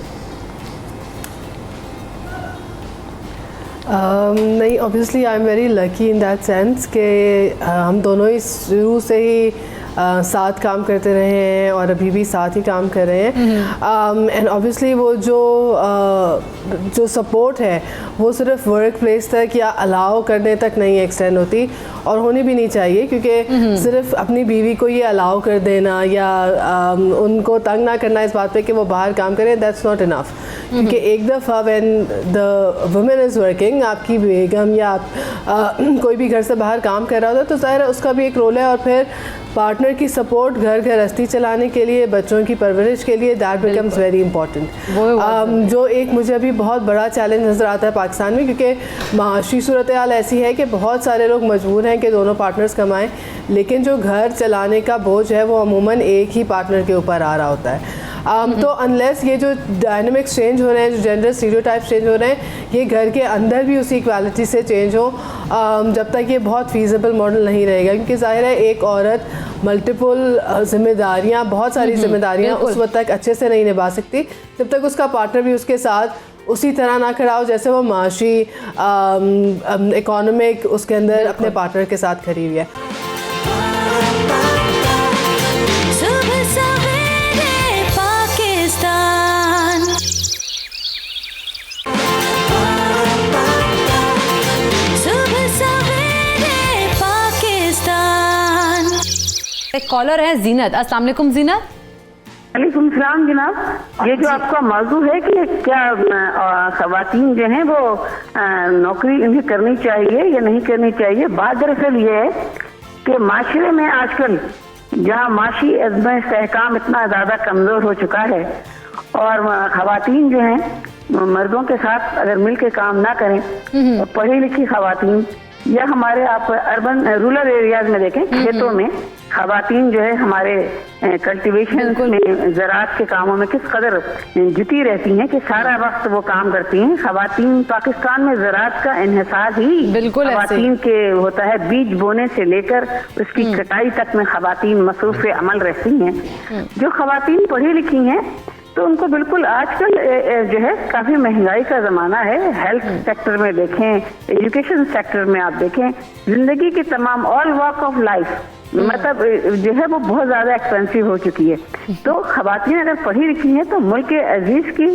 [SPEAKER 3] नहीं, obviously I am very lucky in that sense कि हम दोनों ही शुरू से ही साथ काम करते रहे हैं और अभी भी साथ ही काम कर रहे हैं। एंड ऑब्वियसली वो जो सपोर्ट है वो सिर्फ वर्क प्लेस तक या अलाउ करने तक नहीं एक्सटेंड होती, और होनी भी नहीं चाहिए, क्योंकि सिर्फ अपनी बीवी को ये अलाउ कर देना या उनको तंग ना करना इस बात पे कि वो बाहर काम करें, दैट्स नॉट इनफ। क्योंकि एक दफ़ा when the women is working, आपकी बेगम या कोई भी घर से बाहर काम कर रहा होता है तो ज़ाहिर है उसका भी एक रोल है, और फिर पार्टनर की सपोर्ट घर गृहस्थी चलाने के लिए, बच्चों की परवरिश के लिए, दैट बिकम्स वेरी इंपॉर्टेंट। जो एक मुझे अभी बहुत बड़ा चैलेंज नज़र आता है पाकिस्तान में, क्योंकि माशी सूरत हाल ऐसी है कि बहुत सारे लोग मजबूर हैं कि दोनों पार्टनर्स कमाएं, लेकिन जो घर चलाने का बोझ है वो अमूमन एक ही पार्टनर के ऊपर आ रहा होता है। तो अनलेस ये जो डायनामिक्स चेंज हो रहे हैं, जो जेंडर स्टीरियोटाइप्स चेंज हो रहे हैं, ये घर के अंदर भी उसी इक्वालिटी से चेंज हो, जब तक ये बहुत फीजिबल मॉडल नहीं रहेगा। क्योंकि ज़ाहिर है एक औरत मल्टीपल जिम्मेदारियाँ, बहुत सारी जिम्मेदारियाँ उस वक्त तक अच्छे से नहीं निभा सकती जब तक उसका पार्टनर भी उसके साथ उसी तरह ना खड़ा हो जैसे वो माशी इकोनॉमिक उसके अंदर अपने पार्टनर के साथ खड़ी हुई है।
[SPEAKER 1] एक कॉलर है जीनत। अस्सलाम वालेकुम जीनत।
[SPEAKER 9] वालेकुम सलाम जनाब। ये जो आपका मौजू है कि क्या खवातीन जो हैं वो नौकरी इन्हें करनी चाहिए या नहीं करनी चाहिए, बात दरअसल ये है कि माशरे में आजकल जहाँ माशी अज़्म इस्तेहकाम इतना ज़्यादा कमज़ोर हो चुका है और खवातीन जो हैं मर्दों के साथ अगर मिल के काम ना करें, तो पढ़ी लिखी खवातीन या हमारे आप अर्बन रूरल एरियाज में देखें, खेतों में खवातीन जो है हमारे कल्टीवेशन में, ज़राअत के कामों में किस कदर जुटी रहती हैं कि सारा वक्त वो काम करती हैं। खवातीन पाकिस्तान में ज़राअत का इन्हिसार ही खवातीन के होता है, बीज बोने से लेकर उसकी कटाई तक में खवातीन मसरूफ़ अमल रहती हैं। जो खवातीन पढ़ी लिखी हैं तो उनको बिल्कुल आजकल जो है काफ़ी महंगाई का ज़माना है, हेल्थ सेक्टर में देखें, एजुकेशन सेक्टर में आप देखें, ज़िंदगी की तमाम ऑल वॉक ऑफ लाइफ मतलब जो है वो बहुत ज़्यादा एक्सपेंसिव हो चुकी है। तो खवातीन अगर पढ़ी लिखी हैं तो मुल्क के अजीज़ की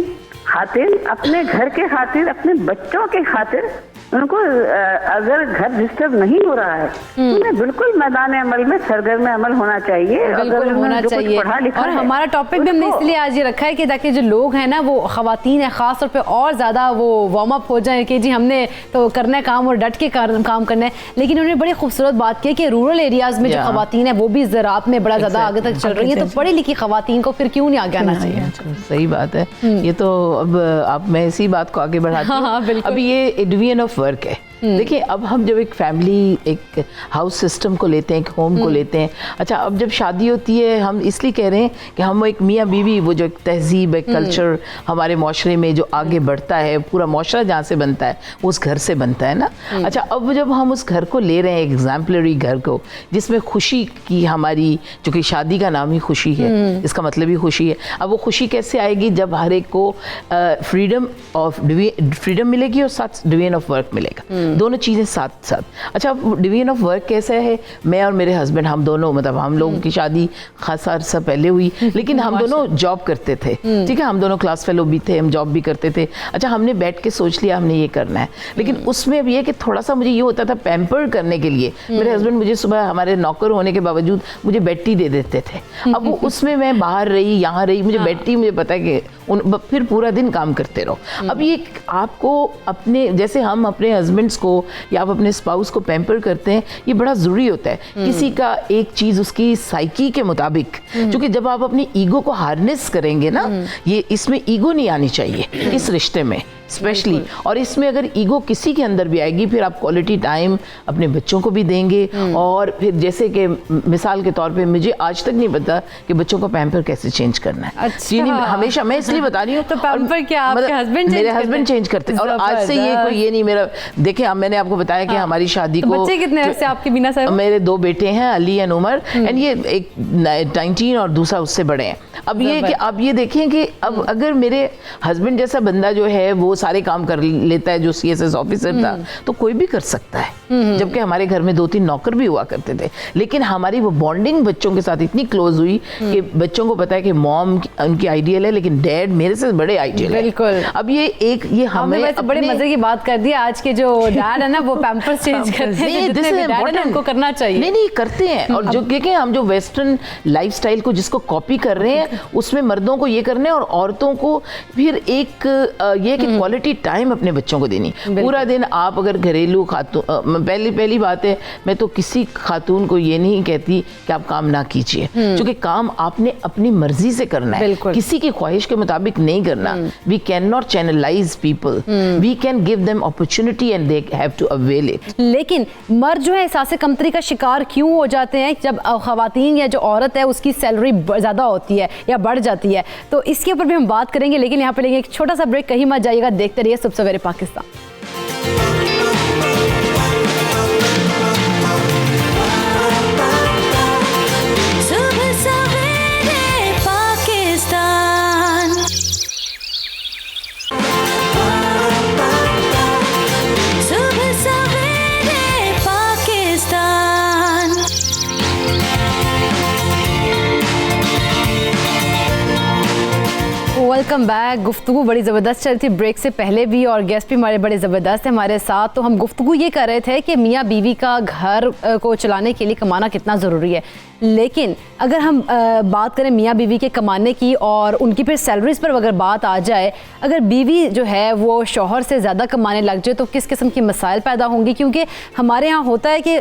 [SPEAKER 9] खातिर, अपने घर के खातिर, अपने बच्चों के खातिर उनको अगर घर डिस्टर्ब नहीं हो रहा है तो उन्हें बिल्कुल मैदान अमल में सरगर्म अमल होना चाहिए।
[SPEAKER 1] बिल्कुल होना चाहिए। और हमारा टॉपिक भी हमने इसलिए आज ये रखा है कि ताकि जो लोग हैं ना वो खवातीन है ख़ास तौर पे और ज़्यादा वो वार्म अप हो जाए कि जी हमने तो करना है काम और डट के काम करना है। लेकिन उन्होंने बड़ी खूबसूरत बात की कि रूरल एरियाज़ में जो खवातीन है वो भी ज़राअत में बड़ा ज़्यादा आगे तक चल रही है, तो पढ़ी लिखी खवातीन को फिर क्यों नहीं आगे आना चाहिए।
[SPEAKER 5] सही बात है। ये तो अब मैं इसी बात को आगे बढ़ाती हूँ। अभी ये डिवीजन ऑफ वर्क है। देखिए, अब हम जब एक फैमिली, एक हाउस सिस्टम को लेते हैं, एक होम को लेते हैं, अच्छा अब जब शादी होती है हम इसलिए कह रहे हैं कि हम एक मियाँ बीवी, वो जो एक तहजीब, एक कल्चर हमारे माशरे में जो आगे बढ़ता है, पूरा माशरा जहाँ से बनता है वो उस घर से बनता है ना। अच्छा, अब जब हम उस घर को ले रहे हैं, एक एग्जाम्पलरी घर को जिसमें खुशी की, हमारी जो कि शादी का नाम ही खुशी है, इसका मतलब ही खुशी है। अब वो खुशी कैसे आएगी जब हर एक को फ्रीडम मिलेगी और साथ डिवीजन ऑफ वर्क मिलेगा, दोनों चीज़ें साथ साथ। अच्छा, डिवीजन ऑफ वर्क कैसा है, मैं और मेरे हस्बैंड हम दोनों, मतलब हम लोगों की शादी खासा अरसा पहले हुई, लेकिन हम दोनों जॉब करते थे, ठीक है, हम दोनों क्लास फेलो भी थे, हम जॉब भी करते थे। अच्छा, हमने बैठ के सोच लिया हमने ये करना है, लेकिन उसमें अब ये कि थोड़ा सा मुझे ये होता था पैम्पर करने के लिए, मेरे हस्बैंड मुझे सुबह, हमारे नौकर होने के बावजूद मुझे बेटी दे देते थे। अब वो उसमें मैं बाहर रही, यहाँ रही, मुझे बेटी, मुझे पता है कि फिर पूरा दिन काम करते रहो। अब ये आपको अपने, जैसे हम अपने हस्बैंड्स को या आप अपने स्पाउस को पैम्पर करते हैं, ये बड़ा ज़रूरी होता है। किसी का एक चीज़ उसकी साइकी के मुताबिक, क्योंकि जब आप अपनी ईगो को हार्नेस करेंगे ना, ये इसमें ईगो नहीं आनी चाहिए इस रिश्ते में, स्पेशली। और इसमें अगर ईगो किसी के अंदर भी आएगी, फिर आप क्वालिटी टाइम अपने बच्चों को भी देंगे। और फिर जैसे कि मिसाल के तौर पे मुझे आज तक नहीं पता कि बच्चों को पैम्पर कैसे चेंज करना है।
[SPEAKER 1] अच्छा।
[SPEAKER 5] हमेशा मैं इसलिए बता रही हूँ।
[SPEAKER 1] तो पैम्पर क्या आपके हस्बैंड
[SPEAKER 5] मेरे हस्बैंड चेंज करते हैं। और आज से ये कोई ये नहीं मेरा, देखिए मैंने आपको बताया कि हमारी शादी को
[SPEAKER 1] बच्चे कितने वैसे आपके बिना सर?
[SPEAKER 5] मेरे 2 बेटे हैं, अली एंड उमर, एंड ये एक 19 और दूसरा उससे बड़े हैं। अब ये कि आप ये देखें कि अब अगर मेरे हस्बैंड जैसा बंदा जो है वो सारे काम कर लेता है, जो CSS ऑफिसर था, तो कोई भी कर सकता है। जबकि हमारे घर में 2-3 नौकर भी हुआ करते थे, लेकिन हमारी वो बॉन्डिंग बच्चों के साथ इतनी क्लोज हुई कि बच्चों को पता है कि मॉम उनकी आइडियल है, लेकिन डैड मेरे से बड़े आइडियल है।
[SPEAKER 1] बिल्कुल।
[SPEAKER 5] अब ये हमें
[SPEAKER 1] वैसे बड़े मजे की बात कर दी। आज के जो डैड है ना वो पैम्पर्स चेंज करते हैं, जितने भी डैड हैं उनको करना चाहिए।
[SPEAKER 5] नहीं करते हैं। और जो देखें हम जो वेस्टर्न लाइफस्टाइल को जिसको कॉपी कर रहे हैं, उसमें मर्दों को ये करना है और औरतों को फिर एक ये कि क्वालिटी टाइम अपने बच्चों को देनी। पूरा दिन आप अगर घरेलू खातून, पहली बात है, मैं तो किसी खातून को ये नहीं कहती कि आप काम ना कीजिए, क्योंकि काम आपने अपनी मर्जी से करना है, किसी की ख्वाहिश के मुताबिक नहीं करना। We can not channelize people, we can give them opportunity and they have to avail it.
[SPEAKER 1] लेकिन मर्द जो है एहसास कमतरी का शिकार क्यों हो जाते हैं जब खवातीन या जो औरत है उसकी सैलरी ज़्यादा होती है या बढ़ जाती है? तो इसके ऊपर भी हम बात करेंगे, लेकिन यहाँ पे लेंगे एक छोटा सा ब्रेक। कहीं मत जाइएगा, देखते रहिए सुबह सवेरे पाकिस्तान। Welcome back. गुफ्तगू बड़ी ज़बरदस्त चल रही थी ब्रेक से पहले भी, और गेस्ट भी हमारे बड़े ज़बरदस्त हैं हमारे साथ। तो हम गुफ्तगू ये कर रहे थे कि मियाँ बीवी का घर को चलाने के लिए कमाना कितना ज़रूरी है। लेकिन अगर हम बात करें मियाँ बीवी के कमाने की और उनकी फिर सैलरीज पर अगर बात आ जाए, अगर बीवी जो है वो शौहर से ज़्यादा कमाने लग जाए तो किस किस्म की मसाइल पैदा होंगी? क्योंकि हमारे यहाँ होता है कि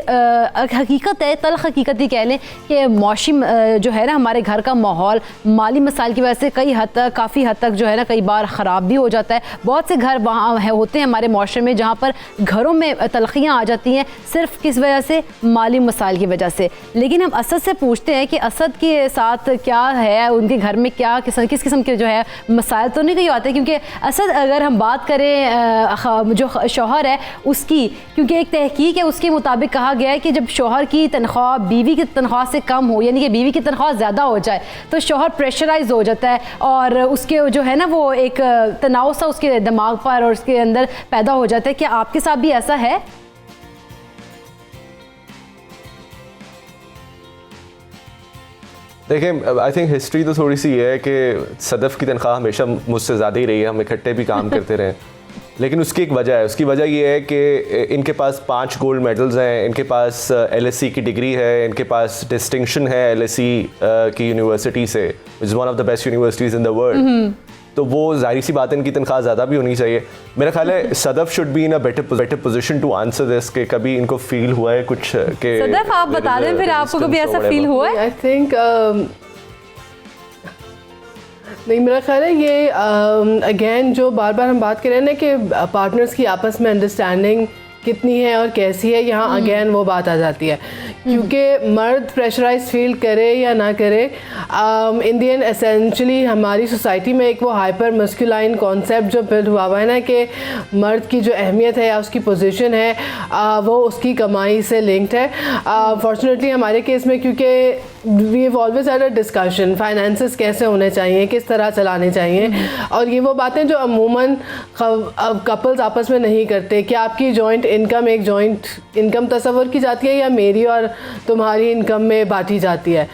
[SPEAKER 1] हकीकत है, तल्ख हकीकत ही कह लें कि मौशी जो है ना हमारे घर का माहौल माली मसाइल की वजह से काफ़ी हद तक जो है ना कई बार ख़राब भी हो जाता है। बहुत से घर वहाँ होते हैं हमारे माशरे में जहाँ पर घरों में तलखियाँ आ जाती हैं सिर्फ किस वजह से, माली मसाइल की वजह से। लेकिन हम असद से पूछते हैं कि असद के साथ क्या है, उनके घर में क्या किस किस्म के जो है मसाइल तो नहीं कहीं आते? क्योंकि असद अगर हम बात करें जो शौहर है उसकी, क्योंकि एक तहकीक है उसके मुताबिक कहा गया है कि जब शौहर की तनख्वाह बीवी की तनख्वाह से कम हो, यानी कि बीवी की तनख्वाह ज़्यादा हो जाए, तो शौहर प्रेशराइज हो जाता है और उसके जो है ना वो एक तनाव सा उसके दिमाग पर और उसके अंदर पैदा हो जाता है। क्या आपके साथ भी ऐसा है?
[SPEAKER 7] देखिए, आई थिंक हिस्ट्री तो थोड़ी सी ये है कि सदफ़ की तनख्वाह हमेशा मुझसे ज़्यादा ही रही है, हम इकट्ठे भी काम करते रहे। लेकिन उसकी एक वजह है, उसकी वजह ये है कि इनके पास 5 गोल्ड मेडल्स हैं, इनके पास LSE की डिग्री है, इनके पास डिस्टिंक्शन है LSE की यूनिवर्सिटी से, which is one of the best universities in the world. तो वो जाहिर सी बात है इनकी तनख्वाह ज़्यादा भी होनी चाहिए। मेरा ख्याल है Sadaf should be in a better position to answer this, कि कभी इनको फील हुआ है कुछ के
[SPEAKER 1] सदफ़ आप बता दें फिर आपको कभी ऐसा फील हुआ है?
[SPEAKER 3] आई थिंक नहीं, मेरा ख्याल है ये अगेन जो बार बार हम बात कर रहे हैं ना कि पार्टनर्स की आपस में अंडरस्टैंडिंग कितनी है और कैसी है, यहाँ अगेन वो बात आ जाती है। क्योंकि मर्द प्रेशराइज फील करे या ना करे, इन दी एंड एसेंशली हमारी सोसाइटी में एक वो हाइपर मस्कुलाइन कॉन्सेप्ट जो बिल्ड हुआ है ना कि मर्द की जो अहमियत है या उसकी पोजीशन है वो उसकी कमाई से लिंक्ड है। फॉर्चुनेटली हमारे केस में, क्योंकि we have always had a discussion finances कैसे होने चाहिए, किस तरह चलाने चाहिए, और ये वो बातें जो अमूमन कपल्स आपस में नहीं करते। क्या आपकी जॉइंट इनकम एक जॉइंट इनकम तस्वर की जाती है या मेरी और तुम्हारी इनकम में बांटी जाती है?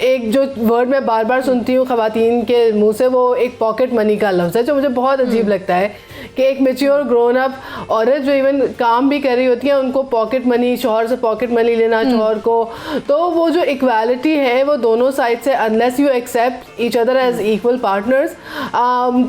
[SPEAKER 3] एक जो वर्ड मैं बार बार सुनती हूँ ख़वातीन के मुंह से, वो एक पॉकेट मनी का लफ्ज़ है जो मुझे बहुत अजीब लगता है
[SPEAKER 10] कि एक मेच्योर ग्रोन अप औरत जो इवन काम भी कर रही होती है उनको पॉकेट मनी, शौहर से पॉकेट मनी लेना शौहर को, तो वो जो इक्वालिटी है वो दोनों साइड से, unless you accept each other as equal partners,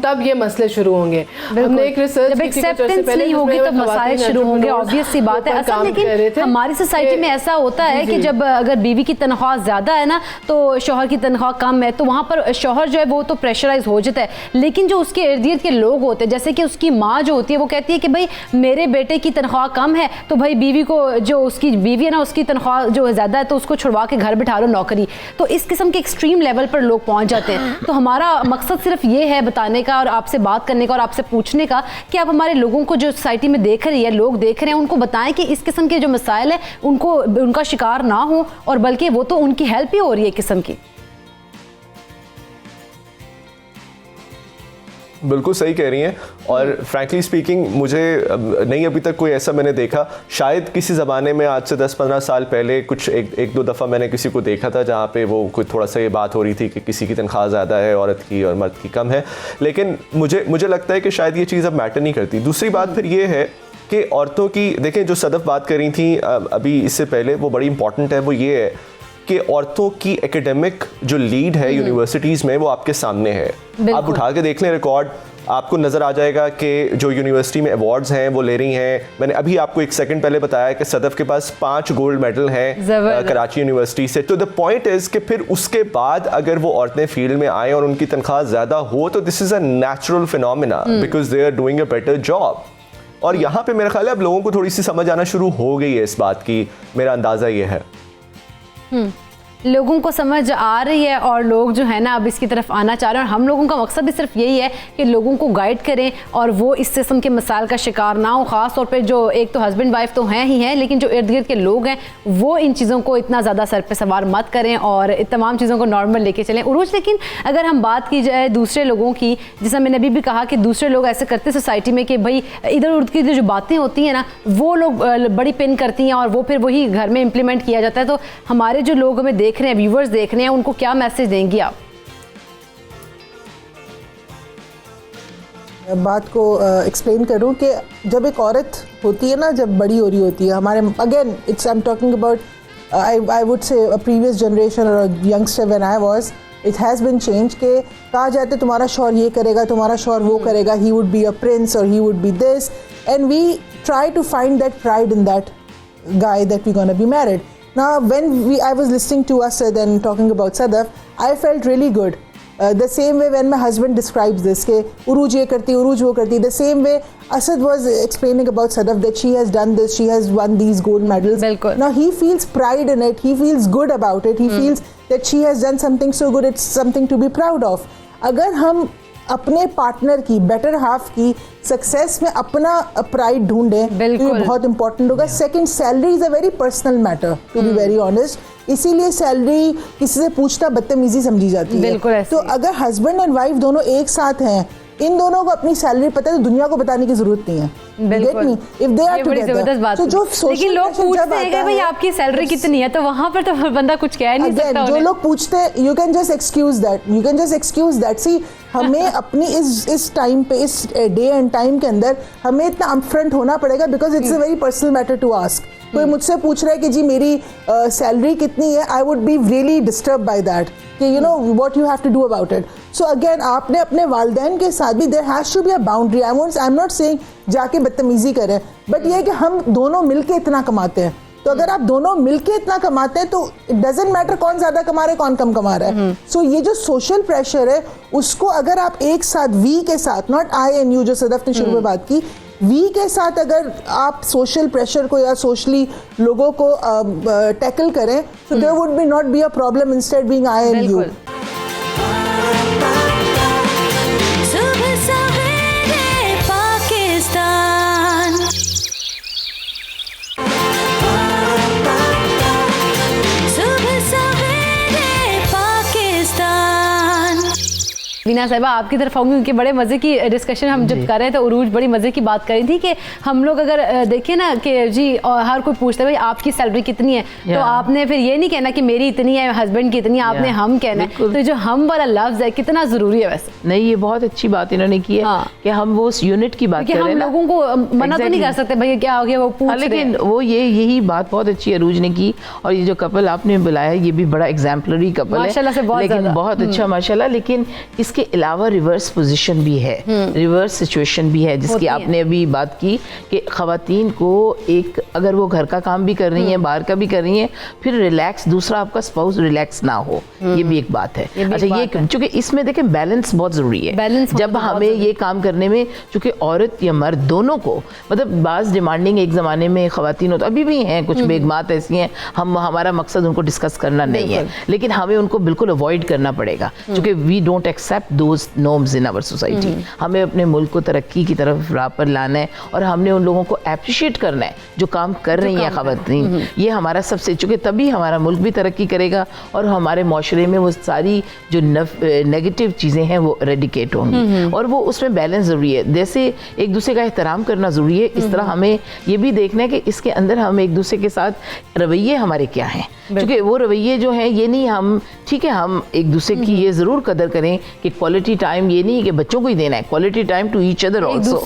[SPEAKER 10] तब ये मसले शुरू होंगे। हमने एक रिसर्च
[SPEAKER 1] जब एक्सेप्टेंस नहीं होगी तब मसाइल शुरू होंगे, ऑब्वियस सी बात है। असल लेकिन हमारी सोसाइटी में ऐसा होता है कि जब अगर बीवी की तनख्वाह ज़्यादा है ना तो शौहर की तनख्वाह कम है, तो वहाँ पर शौहर जो है वो तो प्रेशराइज हो जाता है, लेकिन जो उसके इर्द गिर्द के लोग होते हैं, जैसे कि उसकी माँ जो होती है वो कहती है कि भाई मेरे बेटे की तनख्वाह कम है तो भाई बीवी को, जो उसकी बीवी है ना उसकी तनख्वाह जो ज़्यादा है तो उसको छुड़वा के घर बिठा लो नौकरी। तो इस किस्म के एक्सट्रीम लेवल पर लोग पहुँच जाते हैं। तो हमारा मकसद सिर्फ ये है बताने का और आपसे बात करने का और आपसे पूछने का कि आप हमारे लोगों को जो सोसाइटी में देख रही है, लोग देख रहे हैं, उनको बताएं कि इस किस्म के जो मसाइल है उनको उनका शिकार ना हो, और बल्कि वो तो उनकी हेल्प ही हो रही है किस्म की।
[SPEAKER 7] बिल्कुल सही कह रही हैं। और फ्रैंकली स्पीकिंग मुझे नहीं अभी तक कोई ऐसा मैंने देखा, शायद किसी ज़माने में आज से 10-15 साल पहले कुछ एक दो दफ़ा मैंने किसी को देखा था जहाँ पे वो कोई थोड़ा सा ये बात हो रही थी कि किसी की तनख्वाह ज़्यादा है औरत की और मर्द की कम है, लेकिन मुझे लगता है कि शायद ये चीज़ अब मैटर नहीं करती। दूसरी बात फिर ये है कि औरतों की, देखें जो सदफ बात कर रही थी अभी इससे पहले, वो बड़ी इंपॉर्टेंट है। वो ये है कि औरतों की एकेडमिक जो लीड है यूनिवर्सिटीज़ में वो आपके सामने है। आप उठा के देख लें रिकॉर्ड, आपको नज़र आ जाएगा कि जो यूनिवर्सिटी में अवार्ड्स हैं वो ले रही हैं। मैंने अभी आपको एक सेकंड पहले बताया कि सदफ के पास 5 गोल्ड मेडल हैं कराची यूनिवर्सिटी से। तो द पॉइंट इज़ कि फिर उसके बाद अगर वो औरतें फील्ड में आएँ और उनकी तनख्वाह ज़्यादा हो तो this is a natural phenomena because they are doing a better job. और यहाँ पे मेरा ख्याल है अब लोगों को थोड़ी सी समझ आना शुरू हो गई है इस बात की, मेरा अंदाज़ा ये है।
[SPEAKER 1] लोगों को समझ आ रही है और लोग जो है ना अब इसकी तरफ आना चाह रहे हैं, और हम लोगों का मकसद भी सिर्फ यही है कि लोगों को गाइड करें और वो इस किस्म के मसाइल का शिकार ना हो। ख़ास तौर पे जो एक तो हस्बैंड वाइफ तो हैं ही हैं, लेकिन जो इर्द गिर्द के लोग हैं वो इन चीज़ों को इतना ज़्यादा सर पे सवार मत करें और तमाम चीज़ों को नॉर्मल लेके चलें। उरूज, लेकिन अगर हम बात की जाए दूसरे लोगों की, जैसा मैंने अभी भी कहा कि दूसरे लोग ऐसे करते सोसाइटी में कि भाई इधर उधर की जो बातें होती हैं ना वो लोग बड़ी पिन करती हैं और वो फिर वही घर में इम्प्लीमेंट किया जाता है। तो हमारे जो लोग हमें देख रहे हैं, व्यूवर्स देख रहे हैं, उनको क्या मैसेज देंगी आप?
[SPEAKER 6] बात को एक्सप्लेन करूं कि जब एक औरत होती है ना, जब बड़ी हो रही होती है, हमारे again it's I am talking about I would say a previous generation और youngster when I was, it has been change के कहा जाता है तुम्हारा शौहर ये करेगा, तुम्हारा शौहर वो करेगा, he would be a prince और he would be this, and we try to find that pride in that guy that we're going to be married. Now when I was listening to Asad and talking about Sadaf, I felt really good. The same way when my husband describes this ke Uruj ye karti, Uruj wo karti, the same way Asad was explaining about Sadaf that she has done this, she has won these gold medals.
[SPEAKER 1] Bilkul.
[SPEAKER 6] Now he feels pride in it, he feels good about it, he feels that she has done something so good, it's something to be proud of. अगर हम अपने partner की, better half की success में अपना pride ढूंढें तो ये बहुत इंपॉर्टेंट होगा। Second, salary is a very personal matter to be very honest, इसीलिए सैलरी किसी से पूछना बदतमीजी समझी जाती है। तो अगर हस्बैंड एंड वाइफ दोनों एक साथ हैं, इन दोनों को अपनी सैलरी पता है तो दुनिया को बताने की जरूरत नहीं है। If they are together, तो जो
[SPEAKER 1] लेकिन लोग पूछते हैं कि भाई आपकी सैलरी कितनी है, तो वहाँ पर तो बंदा कुछ कह नहीं सकता।
[SPEAKER 6] जो लोग पूछते हैं, you can just excuse that, see हमें अपनी इस टाइम पे, इस डे एंड टाइम के अंदर हमें इतना अपफ्रंट होना पड़ेगा because it's a very personal matter to ask. कोई मुझसे पूछ रहा है कि जी मेरी सैलरी कितनी है, I would be really disturb by that कि you know what you have to do about it. So again आपने अपने वालिदैन के साथ भी there has to be a boundary. I am not saying जाके बदतमीजी करें, बट ये कि हम दोनों मिलके इतना कमाते हैं, तो अगर आप दोनों मिलके इतना कमाते हैं तो इट डजंट मैटर कौन ज्यादा कमा रहा है कौन कम कमा रहा है। सो ये जो सोशल प्रेशर है उसको अगर आप एक साथ, वी के साथ, नॉट आई एंड यू, जो सदफ ने शुरू में बात की, वी के साथ अगर आप सोशल प्रेशर को या सोशली लोगों को टैकल करें तो there would be not be a problem instead being I and you.
[SPEAKER 1] Veena sahiba आपकी तरफ आऊंगी, क्योंकि बड़े मज़े की डिस्कशन हम जब कर रहे थे, उरूज बड़ी मज़े की बात करी थी कि हम लोग अगर देखें ना कि जी हर कोई पूछता है भाई आपकी सैलरी कितनी है, तो आपने फिर ये नहीं कहना कि मेरी इतनी है, हस्बैंड की इतनी है, आपने हम कहना है। तो जो हम वाला लफ्ज़ है कितना ज़रूरी है वैसे?
[SPEAKER 5] नहीं, ये बहुत अच्छी बात इन्होंने की है कि हम वो उस यूनिट की बात कर रहे हैं।
[SPEAKER 1] हम लोगों को मना तो नहीं कर सकते भाई क्या हो गया वो पूछ रहे हैं,
[SPEAKER 5] लेकिन वो यही बात बहुत अच्छी अरूज ने की। और ये जो कपल आपने बुलाया ये भी बड़ा एग्जाम्पलरी कपल है
[SPEAKER 1] माशाल्लाह से,
[SPEAKER 5] लेकिन बहुत अच्छा माशाल्लाह। लेकिन इसके अलावा रिवर्स पोजीशन भी है, रिवर्स सिचुएशन भी है जिसकी आपने अभी बात की कि खवातीन को एक अगर वो घर का काम भी कर रही हैं, बाहर का भी कर रही हैं, फिर रिलैक्स दूसरा आपका स्पाउस रिलैक्स ना हो, ये भी एक बात है। अच्छा, ये चूंकि इसमें देखें बैलेंस बहुत जरूरी है। जब हमें ये काम करने में चूंकि औरत या मर्द दोनों को मतलब बाज डिमांडिंग एक ज़माने में ख़वातीन होता, अभी भी हैं कुछ बेगमात ऐसी हैं, हमारा मकसद उनको डिस्कस करना नहीं है, लेकिन हमें उनको बिल्कुल अवॉइड करना पड़ेगा क्योंकि we don't accept those norms in our society. हमें अपने मुल्क को तरक्की की तरफ राह पर लाना है और हमने उन लोगों को अप्रिशिएट करना है जो काम कर रही हैं ख़वातीन। ये हमारा सबसे, चूँकि तभी हमारा मुल्क भी तरक्की करेगा और हमारे माशरे में वो सारी जो नेगेटिव चीज़ें हैं वो रेडिकेट होंगी। और वो उसमें बैलेंस ज़रूरी है, जैसे एक दूसरे का एहतराम करना ज़रूरी है, इस तरह हमें ये भी देखना है कि इसके अंदर हम एक दूसरे के साथ रवैये हमारे क्या हैं। क्योंकि वो रवैये जो हैं ये नहीं, हम ठीक है हम एक दूसरे की ये ज़रूर कदर करें कि क्वालिटी टाइम ये नहीं कि बच्चों को ही देना है, quality time to each other also,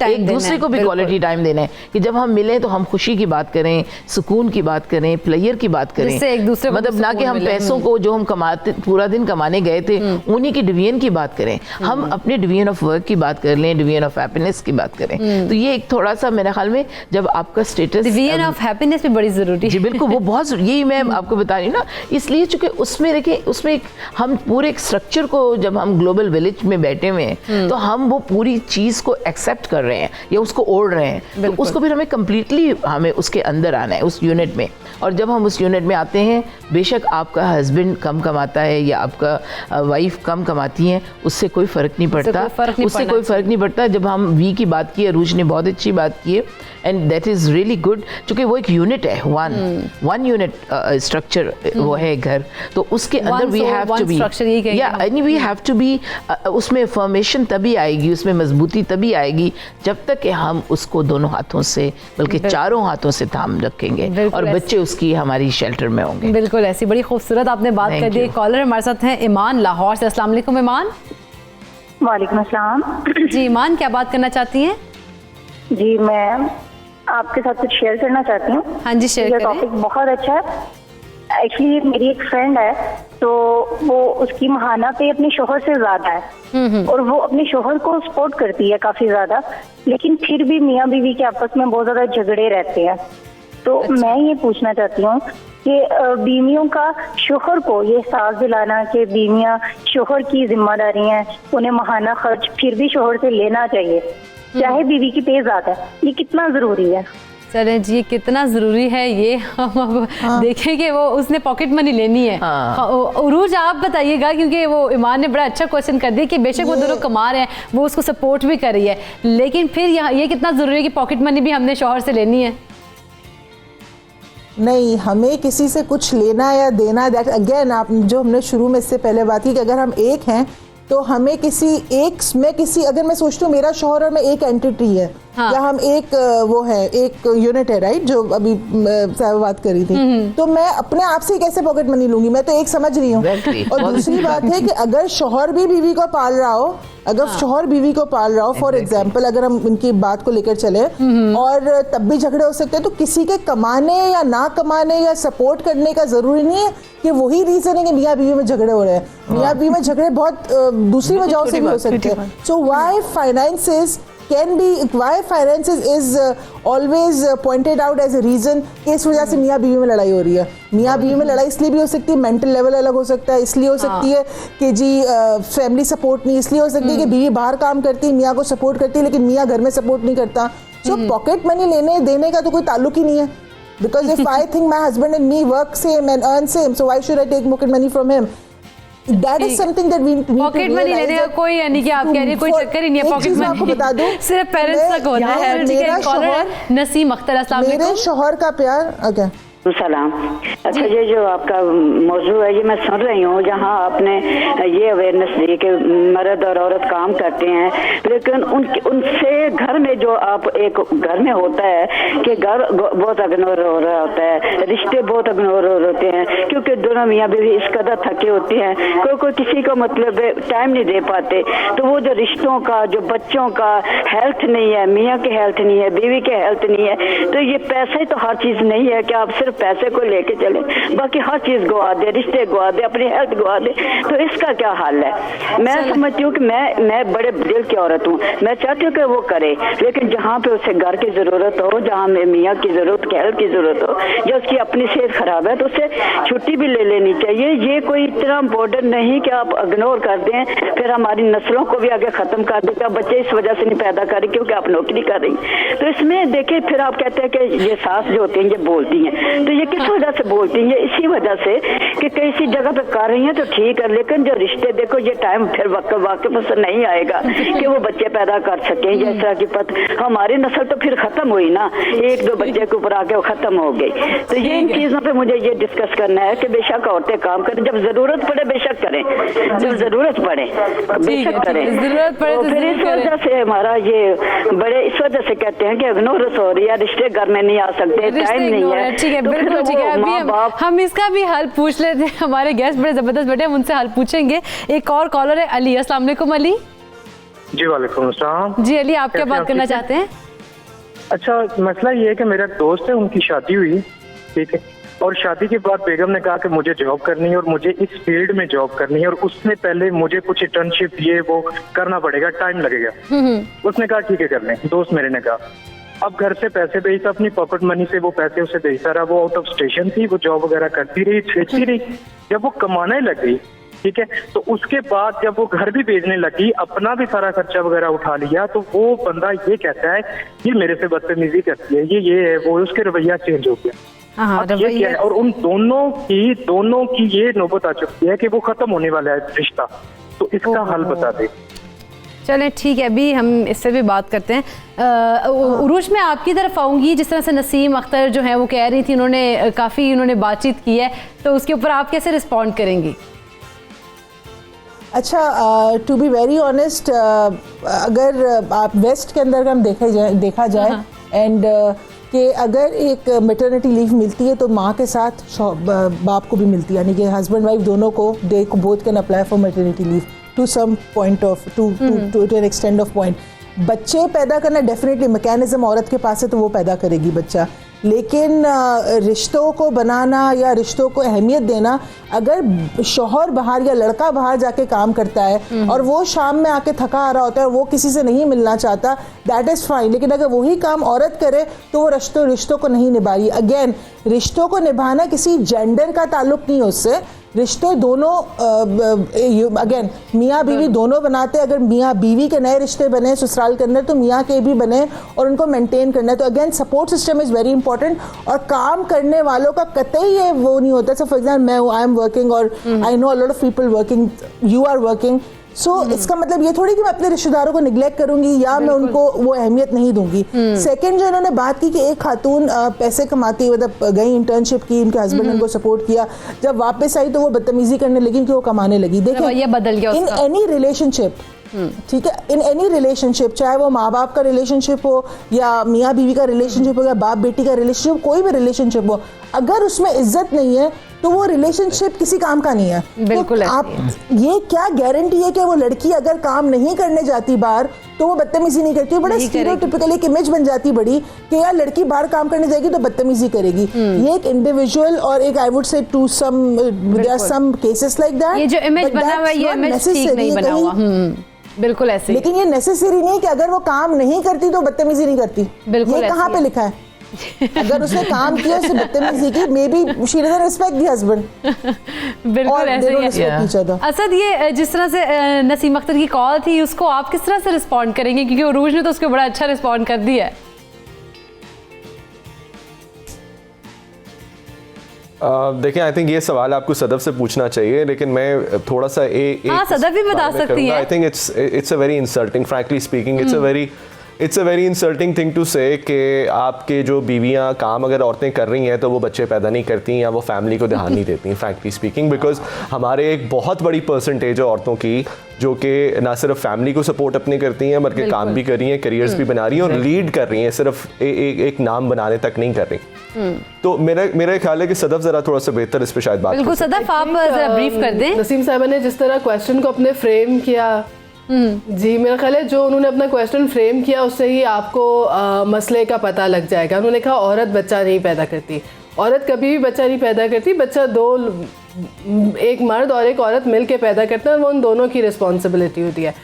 [SPEAKER 5] एक दूसरे को भी क्वालिटी टाइम देना है कि जब हम मिलें तो हम खुशी की बात करें, सुकून की बात करें, प्लेयर की बात करें,
[SPEAKER 1] एक दूसरे
[SPEAKER 5] मतलब ना कि हम पैसों को जो हम कमाते पूरा दिन कमाने गए थे उन्हीं की डिवीजन की बात करें, हम अपने डिवीजन ऑफ वर्क की बात कर लें, डिवीजन ऑफ हैप्पीनेस की बात करें। तो ये एक थोड़ा सा मेरे ख्याल में जब आपका स्टेटस
[SPEAKER 1] डिवीजन ऑफ हैप्पीनेस भी बड़ी ज़रूरी है।
[SPEAKER 5] जी बिल्कुल, वो बहुत यही मैं आपको बता रही हूँ ना, इसलिए चूंकि उसमें देखिए उसमें हम पूरे एक स्ट्रक्चर को जब हम ग्लोबल विलेज में बैठे हुए हैं तो हम वो पूरी चीज़ को एक्सेप्ट कर रहे हैं या उसको ओढ़ रहे हैं, तो उसको फिर हमें कम्प्लीटली हमें उसके अंदर आना है उस यूनिट में। और जब हम उस यूनिट में आते हैं, बेशक आपका हस्बैंड कम कमाता है या आपका वाइफ कम कमाती हैं, उससे कोई फ़र्क नहीं पड़ता, उससे कोई फ़र्क नहीं पड़ता। जब हम वी की बात की, अरूज ने बहुत अच्छी बात की है and that is really good, क्योंकि वो एक यूनिट है, वन यूनिट स्ट्रक्चर वो है घर, तो उसके अंदर we have to be we have to be, उसमें फॉर्मेशन तभी आएगी, उसमें मजबूती तभी आएगी जब तक कि हम उसको दोनों हाथों से बल्कि चारों हाथों से थाम रखेंगे और बच्चे उसकी हमारी शेल्टर में होंगे।
[SPEAKER 1] बिल्कुल ऐसी बड़ी खूबसूरत आपने बात कर दी। कॉलर हमारे साथ हैं ईमान लाहौर से। अस्सलाम वालेकुम ईमान।
[SPEAKER 11] वालेकुम अस्सलाम।
[SPEAKER 1] जी ईमान, क्या बात करना चाहती हैं?
[SPEAKER 11] जी मैं आपके साथ कुछ शेयर करना चाहती हूँ।
[SPEAKER 1] हाँ जी, शेयर करें।
[SPEAKER 11] टॉपिक बहुत अच्छा है। एक्चुअली मेरी एक फ्रेंड है, तो वो उसकी महाना पे अपने शोहर से ज्यादा है और वो अपने शोहर को सपोर्ट करती है काफी ज्यादा, लेकिन फिर भी मियाँ बीवी के आपस में बहुत ज्यादा झगड़े रहते हैं। तो मैं ये पूछना चाहती हूँ कि बीवियों का शोहर को ये एहसास दिलाना कि बीवियाँ शोहर की जिम्मेदारी हैं, उन्हें महाना खर्च फिर भी शोहर से लेना चाहिए चाहे बीवी की पे ज़्यादा है, ये कितना ज़रूरी है?
[SPEAKER 1] चलें जी, कितना ज़रूरी है ये हम अब देखें कि वो उसने पॉकेट मनी लेनी है। उरूज आप बताइएगा, क्योंकि वो ईमान ने बड़ा अच्छा क्वेश्चन कर दिया कि बेशक वो दोनों कमा रहे हैं, वो उसको सपोर्ट भी कर रही है, लेकिन फिर यहाँ ये कितना ज़रूरी है कि पॉकेट मनी भी हमने शौहर से लेनी है।
[SPEAKER 6] नहीं, हमें किसी से कुछ लेना या देना, दैट अगेन आप जो हमने शुरू में इससे पहले बात की कि अगर हम एक हैं तो हमें किसी एक मैं किसी अगर मैं सोचती हूँ मेरा शौहर और मैं एक एंटिटी है, हाँ। या हम एक वो है, एक यूनिट है, राइट, जो अभी साहब बात करी थी, तो मैं अपने आप से कैसे पॉकेट मनी लूंगी? मैं तो एक समझ रही हूँ। और दूसरी बात है कि अगर शौहर भी बीवी को पाल रहा हो, अगर शौहर बीवी को पाल रहा हो, फॉर एग्जाम्पल अगर हम इनकी बात को लेकर चले और तब भी झगड़े हो सकते हैं, तो किसी के कमाने या ना कमाने या सपोर्ट करने का जरूरी नहीं है कि वही रीजन है कि मियाँ बीवी में झगड़े हो रहे हैं। मियाँ बीवी में झगड़े बहुत दूसरी वजहों से भी हो सकते हैं। So why finances is always pointed out as a reason कि इस वजह से मियाँ बीवी में लड़ाई हो रही है। मियाँ बीवी में लड़ाई इसलिए भी हो सकती है, मेंटल लेवल अलग हो सकता है, इसलिए हो सकती है कि जी फैमिली सपोर्ट नहीं, इसलिए हो सकती है कि बीवी बाहर काम करती है, मियाँ को सपोर्ट करती है, लेकिन मियाँ घर में सपोर्ट नहीं करता। सो पॉकेट मनी लेने देने का तो कोई ताल्लुक ही नहीं है, because if I think my husband and me work same and earn same, so why should I take pocket money from him? That is something that we need to realize.
[SPEAKER 1] Pocket money लेने का कोई यानी कि आप कह रही है कोई चक्कर ही नहीं है। पॉकेट मनी
[SPEAKER 6] बता दूं,
[SPEAKER 1] सिर्फ पेरेंट्स तक होता है।
[SPEAKER 6] मेरा शौहर,
[SPEAKER 1] नसीम अख्तर, अस्सलाम वालेकुम।
[SPEAKER 6] मेरे शौहर का प्यार,
[SPEAKER 9] सलाम। अच्छा, ये जो आपका मौजू है ये मैं सुन रही हूँ, जहाँ आपने ये अवेयरनेस दी कि मर्द और औरत काम करते हैं, लेकिन उनसे घर में जो आप एक घर में होता है कि घर बहुत इग्नोर हो रहा होता है, रिश्ते बहुत इग्नोर हो रहे होते हैं, क्योंकि दोनों मियाँ बीवी इस कदर थके होते हैं, कोई किसी को मतलब टाइम नहीं दे पाते। तो वो जो रिश्तों का, जो बच्चों का हेल्थ नहीं है, मियाँ की हेल्थ नहीं है, बीवी की हेल्थ नहीं है, तो ये पैसे तो हर चीज़ नहीं है कि आप सिर्फ पैसे को लेके चले, बाकी हर चीज़ गवा दे, रिश्ते गवा दे, अपनी हेल्थ गवा दे। तो इसका क्या हल है? मैं समझती हूँ कि मैं बड़े दिल की औरत हूँ, मैं चाहती हूँ कि वो करे, लेकिन जहाँ पे उसे घर की ज़रूरत हो, जहाँ में मियाँ की ज़रूरत, हेल्थ की ज़रूरत हो, या उसकी अपनी सेहत ख़राब है, तो उसे छुट्टी भी ले लेनी चाहिए। ये कोई इतना इम्पोर्टेंट नहीं कि आप इग्नोर कर दें, फिर हमारी नस्लों को भी आगे ख़त्म कर देगा। बच्चे इस वजह से नहीं पैदा कर रहे क्योंकि आप नौकरी कर रही। तो इसमें देखिए, फिर आप कहते हैं कि ये सास जो होती हैं ये बोलती हैं, तो ये किस वजह से बोलती हैं? इसी वजह से कि किसी जगह पे कर रही हैं तो ठीक है, लेकिन जो रिश्ते देखो, ये टाइम फिर वाकई नहीं आएगा कि वो बच्चे पैदा कर सकें। जिस तरह की हमारी नस्ल तो फिर खत्म हुई ना, एक दो बच्चे के ऊपर आके वो खत्म हो गई। तो ये इन चीजों पे मुझे ये डिस्कस करना है कि बेशक औरतें काम करें, जब जरूरत पड़े बेशक करें, जब जरूरत पड़े बेशक करें। तो फिर इस वजह से हमारा ये बड़े इस वजह से कहते हैं कि इग्नोर हो रही है, रिश्ते घर में नहीं आ सकते, टाइम नहीं है।
[SPEAKER 1] ठीक है, बिल्कुल ठीक है। अभी हम इसका भी हल पूछ लेते हैं, हमारे गेस्ट बड़े जबरदस्त बैठे, हम उनसे हल पूछेंगे। एक और कॉलर है अली। अस्सलाम वालेकुम अली।
[SPEAKER 12] जी वालेकुम अस्सलाम।
[SPEAKER 1] जी अली, आप क्या बात करना चाहते हैं?
[SPEAKER 12] अच्छा, मसला ये है कि मेरा दोस्त है, उनकी शादी हुई, ठीक है, और शादी के बाद बेगम ने कहा कि मुझे जॉब करनी है और मुझे इस फील्ड में जॉब करनी है, और उसने पहले मुझे कुछ इंटर्नशिप ये वो करना पड़ेगा, टाइम लगेगा। उसने कहा ठीक है कर लें, दोस्त मेरे ने कहा। अब घर से पैसे भेजता, अपनी पॉकेट मनी से वो पैसे उसे भेजता रहा। वो आउट ऑफ स्टेशन थी, वो जॉब वगैरह करती रही, भेजती रही। जब वो कमाने लगी, ठीक है, तो उसके बाद जब वो घर भी भेजने लगी, अपना भी सारा खर्चा वगैरह उठा लिया, तो वो बंदा ये कहता है ये मेरे से बदतमीजी करती है, ये है वो, उसके रवैया चेंज हो गया। अब ये क्या है? और उन दोनों की ये नौबत आ चुकी है कि वो खत्म होने वाला है रिश्ता। तो इसका हल बता दे।
[SPEAKER 1] चलें ठीक है, अभी हम इससे भी बात करते हैं। उरूज में आपकी तरफ आऊँगी। जिस तरह से नसीम अख्तर जो है वो कह रही थी, उन्होंने बातचीत की है, तो उसके ऊपर आप कैसे रिस्पॉन्ड करेंगी?
[SPEAKER 6] अच्छा, टू बी वेरी ऑनेस्ट, अगर आप वेस्ट के अंदर हम देखा जाए एंड कि अगर एक मैटरनिटी लीव मिलती है तो माँ के साथ बाप को भी मिलती है, यानी कि हस्बैंड वाइफ दोनों को, they both can apply for maternity leave to some point of to an extent of point. बच्चे पैदा करना डेफिनेटली मैकेनिज्म औरत के पास है तो वो पैदा करेगी बच्चा, लेकिन रिश्तों को बनाना या रिश्तों को अहमियत देना, अगर शौहर बाहर या लड़का बाहर जाके काम करता है और वो शाम में आके थका आ रहा होता है और वो किसी से नहीं मिलना चाहता, दैट इज़ फाइन। लेकिन अगर वही काम औरत करे तो वो रिश्तों को नहीं निभा रही। अगेन, रिश्तों को निभाना किसी जेंडर का ताल्लुक नहीं है उससे, रिश्ते दोनों अगेन मियाँ बीवी दोनों बनाते हैं। अगर मियाँ बीवी के नए रिश्ते बने ससुराल के अंदर तो मियाँ के भी बने और उनको मेंटेन करना है। तो again support system is very important. और काम करने वालों का कतई ये वो नहीं होता। सो फॉर एग्जाम्पल मैं हूँ, आई एम वर्किंग और I know a lot of people working, you are working, so इसका मतलब ये थोड़ी कि मैं अपने रिश्तेदारों को निगलेक्ट करूंगी या मैं उनको वो अहमियत नहीं दूंगी। सेकंड, जो इन्होंने बात की कि एक खातून पैसे कमाती, मतलब गई इंटर्नशिप की, इनके हस्बैंड ने उनको सपोर्ट किया, जब वापस आई तो वो बदतमीजी करने लगी कि वो कमाने लगी। देखिए,
[SPEAKER 1] ये बदल गया
[SPEAKER 6] इन एनी रिलेशनशिप, ठीक है, इन एनी रिलेशनशिप, चाहे वो माँ बाप का रिलेशनशिप हो या मियाँ बीवी का रिलेशनशिप हो या बाप बेटी का रिलेशनशिप, कोई भी रिलेशनशिप हो, अगर उसमें इज्जत नहीं है तो वो रिलेशनशिप किसी काम का नहीं है।
[SPEAKER 1] बिल्कुल।
[SPEAKER 6] तो आप ये क्या गारंटी है कि वो लड़की अगर काम नहीं करने जाती बाहर तो वो बदतमीजी नहीं करती? बड़ा स्टीरियोटिपिकल एक इमेज बन जाती बड़ी कि यार लड़की बाहर काम करने जाएगी तो बदतमीजी करेगी। ये एक इंडिविजुअल और एक I would say to some there are some cases like that.
[SPEAKER 1] ये जो इमेज बना हुआ है ये इमेज ठीक नहीं बना हुआ। बिल्कुल ऐसे।
[SPEAKER 6] लेकिन ये नेसेसरी नहीं कि अगर वो काम नहीं करती तो बदतमीजी नहीं करती। बिल्कुल। ये कहाँ पे लिखा है? अगर उसने काम किया, उससे बदतमीजी की, may be she doesn't respect the husband.
[SPEAKER 1] बिल्कुल ऐसे ही है। असद, ये जिस तरह से नसीम अख्तर की कॉल थी, उसको आप किस तरह से रिस्पॉन्ड करेंगे? क्योंकि उरूज ने तो उसको बड़ा अच्छा रिस्पॉन्ड कर दिया है।
[SPEAKER 7] देखिए, आई थिंक ये सवाल आपको सदफ से पूछना चाहिए, लेकिन मैं थोड़ा सा
[SPEAKER 1] हाँ, सदफ भी बता सकती है।
[SPEAKER 7] I think it's a very insulting, frankly speaking, it's a very it's a very insulting thing to say कि आपके जो बीवियां काम अगर औरतें कर रही हैं तो वो बच्चे पैदा नहीं करती या वो फैमिली को ध्यान नहीं देती, फ्रैंकली स्पीकिंग, बिकॉज हमारे एक बहुत बड़ी परसेंटेज है औरतों की जो कि ना सिर्फ फैमिली को सपोर्ट अपने करती हैं बल्कि काम भी कर रही हैं, करियर्स भी बना रही हैं और लीड कर रही हैं, सिर्फ एक नाम बनाने तक नहीं कर रही। तो मेरा ख्याल है कि सदफ जरा थोड़ा सा बेहतर इस पे शायद बात
[SPEAKER 1] बिल्कुल सदफ आप जरा ब्रीफ कर दें।
[SPEAKER 10] नसीम साहिबा ने जिस तरह क्वेश्चन को अपने फ्रेम किया, जी मेरा ख्याल है जो उन्होंने अपना क्वेश्चन फ्रेम किया उससे ही आपको मसले का पता लग जाएगा। उन्होंने कहा औरत बच्चा नहीं पैदा करती, औरत कभी भी बच्चा नहीं पैदा करती, बच्चा एक मर्द और एक औरत मिल के पैदा करते हैं, वो उन दोनों की रिस्पॉन्सिबिलिटी होती है।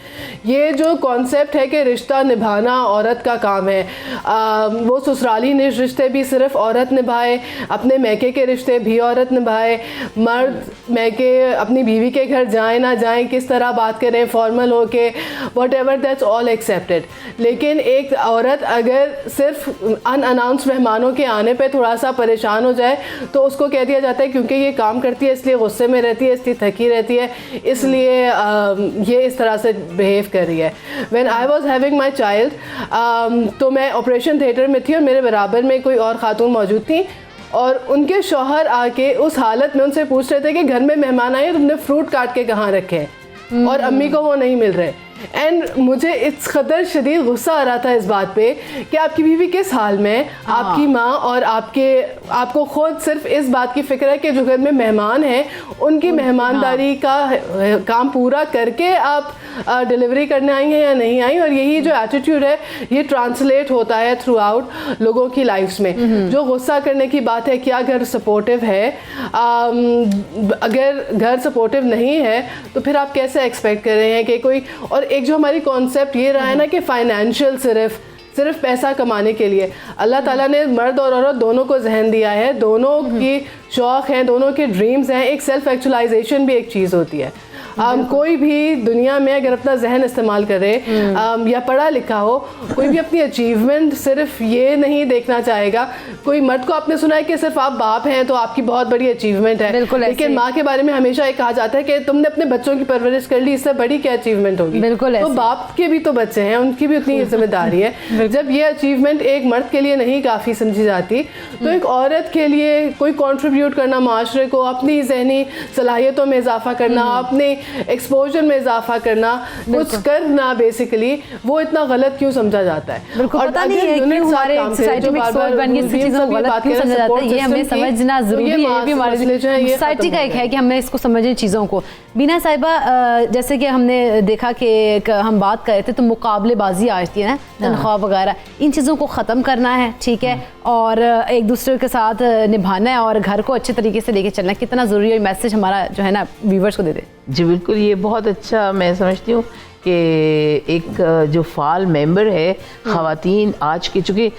[SPEAKER 10] ये जो कॉन्सेप्ट है कि रिश्ता निभाना औरत का काम है, वो ससुराली रिश्ते भी सिर्फ औरत निभाए, अपने मैके के रिश्ते भी औरत निभाए, मर्द मैके अपनी बीवी के घर जाए ना जाए, किस तरह बात करें फॉर्मल हो के, what ever, that's all accepted. लेकिन एक औरत अगर सिर्फ अनअनाउंस मेहमानों के आने पे थोड़ा सा परेशान हो जाए तो उसको कह दिया जाता है क्योंकि ये काम करती है इसलिए गुस्से में रहती है, इसलिए थकी रहती है, इसलिए ये इस तरह से बिहेव कर रही है। When I was having my child, तो मैं ऑपरेशन थिएटर में थी और मेरे बराबर में कोई और खातून मौजूद थी और उनके शौहर आके उस हालत में उनसे पूछ रहे थे कि घर में मेहमान आए तुमने फ्रूट काट के कहाँ रखे और अम्मी को वो नहीं मिल रहे। एंड मुझे इस कदर शदीद गुस्सा आ रहा था इस बात पे कि आपकी बीवी किस हाल में, आपकी माँ और आपको खुद सिर्फ इस बात की फ़िक्र है कि जो घर में मेहमान हैं उनकी मेहमानदारी का काम पूरा करके आप डिलीवरी करने आई हैं या नहीं आई। और यही जो एटीट्यूड है ये ट्रांसलेट होता है थ्रू आउट लोगों की लाइफ्स में। जो गुस्सा करने की बात है, क्या घर सपोर्टिव है, अगर घर सपोर्टिव नहीं है तो फिर आप कैसे एक्सपेक्ट कर रहे हैं कि कोई, और एक जो हमारी कॉन्सेप्ट ये रहा है ना कि फाइनेंशियल सिर्फ पैसा कमाने के लिए, अल्लाह ताला ने मर्द और औरत दोनों को जहन दिया है, दोनों की शौक़ हैं, दोनों के ड्रीम्स हैं। एक सेल्फ एक्चुअलाइजेशन भी एक चीज़ होती है। कोई भी दुनिया में अगर अपना जहन इस्तेमाल करे या पढ़ा लिखा हो, कोई भी अपनी अचीवमेंट सिर्फ ये नहीं देखना चाहेगा। कोई मर्द को आपने सुना है कि सिर्फ आप बाप हैं तो आपकी बहुत बड़ी अचीवमेंट है, लेकिन माँ के बारे में हमेशा ये कहा जाता है कि तुमने अपने बच्चों की परवरिश कर ली, इससे बड़ी क्या अचीवमेंट होगी।
[SPEAKER 1] बिल्कुल
[SPEAKER 10] तो बाप के भी तो बच्चे हैं, उनकी भी उतनी जिम्मेदारी है। जब ये अचीवमेंट एक मर्द के लिए नहीं काफ़ी समझी जाती तो एक औरत के लिए कोई कॉन्ट्रीब्यूट करना माशरे को, अपनी जहनी सलाहियतों में इजाफा करना, अपने एक्सपोजर में इजाफा करना, कुछ करना, बेसिकली वो इतना गलत क्यों समझा जाता है।
[SPEAKER 1] और पता नहीं है क्यों हमारे सोसाइटी में सोच बन गई, इस चीज़ों को गलत क्यों समझा जाता है, ये हमें समझना जरूरी है। ये भी हमारे सोसाइटी का एक है कि हमें इसको समझें चीज़ों को। बीना साहिबा, जैसे कि हमने देखा कि हम बात कर रहे थे तो मुकाबलेबाजी आती है ना, तनख्वाह वगैरह, इन चीज़ों को ख़त्म करना है, ठीक है, और एक दूसरे के साथ निभाना है और घर को अच्छे तरीके से लेके चलना है। कितना ज़रूरी है मैसेज हमारा जो है ना व्यूवर्स को दे दे।
[SPEAKER 5] जी बिल्कुल, ये बहुत अच्छा मैं समझती हूँ कि एक जो फाल मेंबर है ख़वातीन आज के, चूँकि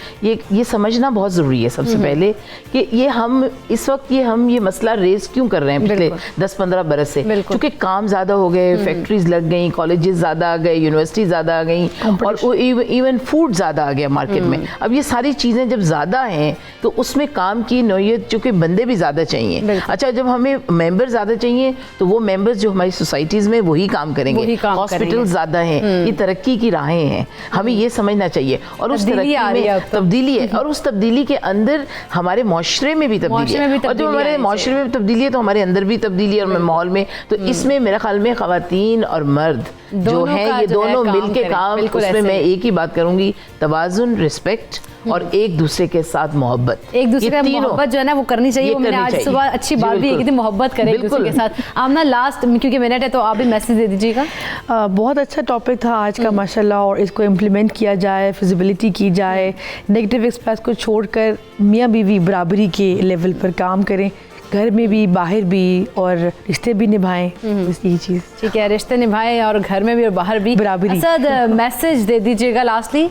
[SPEAKER 5] ये समझना बहुत ज़रूरी है सबसे पहले कि ये हम इस वक्त ये मसला रेज़ क्यों कर रहे हैं पिछले 10-15 बरस से, क्योंकि काम ज़्यादा हो गए, फैक्ट्रीज लग गई, कॉलेजेस ज़्यादा आ गए, यूनिवर्सिटी ज़्यादा आ गई और इवन फूड ज़्यादा आ गया मार्केट में। अब ये सारी चीज़ें जब ज़्यादा हैं तो उसमें काम की नौयत, चूँकि बंदे भी ज़्यादा चाहिए। अच्छा, जब हमें मेंबर ज़्यादा चाहिए तो वो मेंबर्स जो हमारी सोसाइटीज़ में वही काम करेंगे। हॉस्पिटल ज़्यादा हैं, ये तरक्की की राहें हैं, हमें ये समझना चाहिए। और उस तरक्की में तब्दीली है और उस तब्दीली के अंदर हमारे माशरे में भी तब्दीली है, और जब हमारे माशरे में तब्दीली है तो हमारे अंदर भी तब्दीली है और माहौल में। तो इसमें मेरे ख्याल में ख़वातीन और मर्द जो हैं ये दोनों मिल के काम, उसमें मैं एक ही बात करूँगी, तवाज़ुन, रिस्पेक्ट और एक दूसरे के साथ मोहब्बत,
[SPEAKER 1] एक दूसरे का मोहब्बत जो है ना वो करनी चाहिए। वो मैंने आज सुबह अच्छी बात भी की थी, मोहब्बत करें एक दूसरे के साथ। आमना, लास्ट क्योंकि मिनट है तो आप भी मैसेज दे दीजिएगा।
[SPEAKER 8] बहुत अच्छा टॉपिक था आज का माशाल्लाह, और इसको इम्प्लीमेंट किया जाए, फिजिबिलिटी की जाए, नेगेटिव एक्सप्रेस को छोड़कर मियाँ बीवी बराबरी के लेवल पर काम करें, घर में भी बाहर भी, और रिश्ते भी निभाएं। यही चीज़
[SPEAKER 1] ठीक है, रिश्ते निभाएं और घर में भी और बाहर भी बराबरी। असद, मैसेज दे दीजिएगा लास्टली।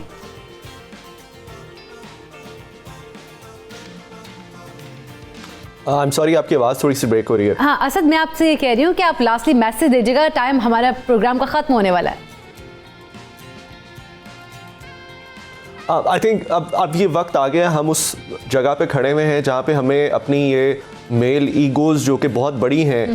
[SPEAKER 7] आई एम सॉरी, आपकी आवाज़ थोड़ी सी ब्रेक हो रही है।
[SPEAKER 1] हाँ असद, मैं आपसे ये कह रही हूँ कि आप लास्टली मैसेज दीजिएगा, टाइम हमारा प्रोग्राम का ख़त्म होने वाला है।
[SPEAKER 7] आई थिंक अब ये वक्त आ गया, हम उस जगह पे खड़े हुए हैं जहाँ पे हमें अपनी ये मेल ईगोज जो कि बहुत बड़ी हैं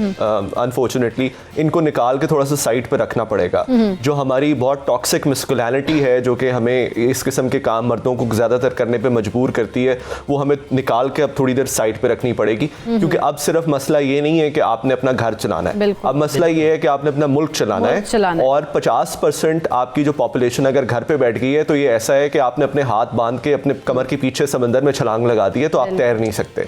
[SPEAKER 7] अनफॉर्चुनेटली, इनको निकाल के थोड़ा सा साइड पे रखना पड़ेगा। जो हमारी बहुत टॉक्सिक मस्कुलिनिटी है जो कि हमें इस किस्म के काम मर्दों को ज़्यादातर करने पे मजबूर करती है, वो हमें निकाल के अब थोड़ी देर साइड पे रखनी पड़ेगी। क्योंकि अब सिर्फ मसला ये नहीं है कि आपने अपना घर चलाना है, अब मसला ये है कि आपने अपना मुल्क चलाना है। और 50% आपकी जो पॉपुलेशन अगर घर पे बैठ गई है तो ये ऐसा है कि आपने अपने हाथ बांध के अपने कमर के पीछे समंदर में छलांग लगा दी है, तो आप तैर नहीं सकते।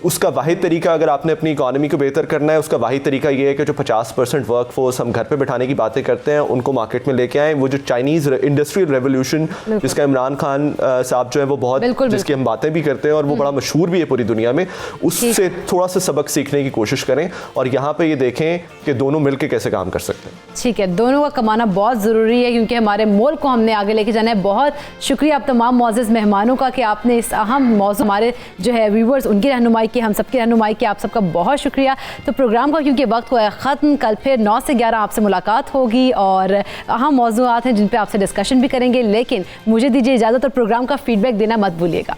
[SPEAKER 7] उसका वाहिद तरीका, अगर आपने अपनी इकोनॉमी को बेहतर करना है, उसका वाहिद तरीका ये है कि जो 50% वर्क फोर्स हम घर पे बिठाने की बातें करते हैं उनको मार्केट में लेके आए। वो जो चाइनीज़ इंडस्ट्रियल रेवोल्यूशन जिसका इमरान खान साहब जो है वो बहुत, जिसकी हम बातें भी करते हैं और वो बड़ा मशहूर भी है पूरी दुनिया में, उससे थोड़ा सा सबक सीखने की कोशिश करें और यहाँ पे ये देखें कि दोनों मिलकर कैसे काम कर सकते हैं।
[SPEAKER 1] ठीक है, दोनों का कमाना बहुत ज़रूरी है क्योंकि हमारे मुल्क को हमने आगे लेके जाना है। बहुत शुक्रिया आप तमाम मुअज़्ज़ज़ मेहमानों का कि आपने इस अहम मौजू हमारे जो है व्यूवर्स उनकी रहनुमाई की, हम सबकी रहनुमाई की, आप सबका बहुत शुक्रिया। तो प्रोग्राम का क्योंकि वक्त हुआ है ख़त्म, कल फिर 9 से 11 आपसे मुलाकात होगी और अहम मौजूआत हैं जिन पर आपसे डिस्कशन भी करेंगे। लेकिन मुझे दीजिए इजाज़त और प्रोग्राम का फीडबैक देना मत भूलिएगा।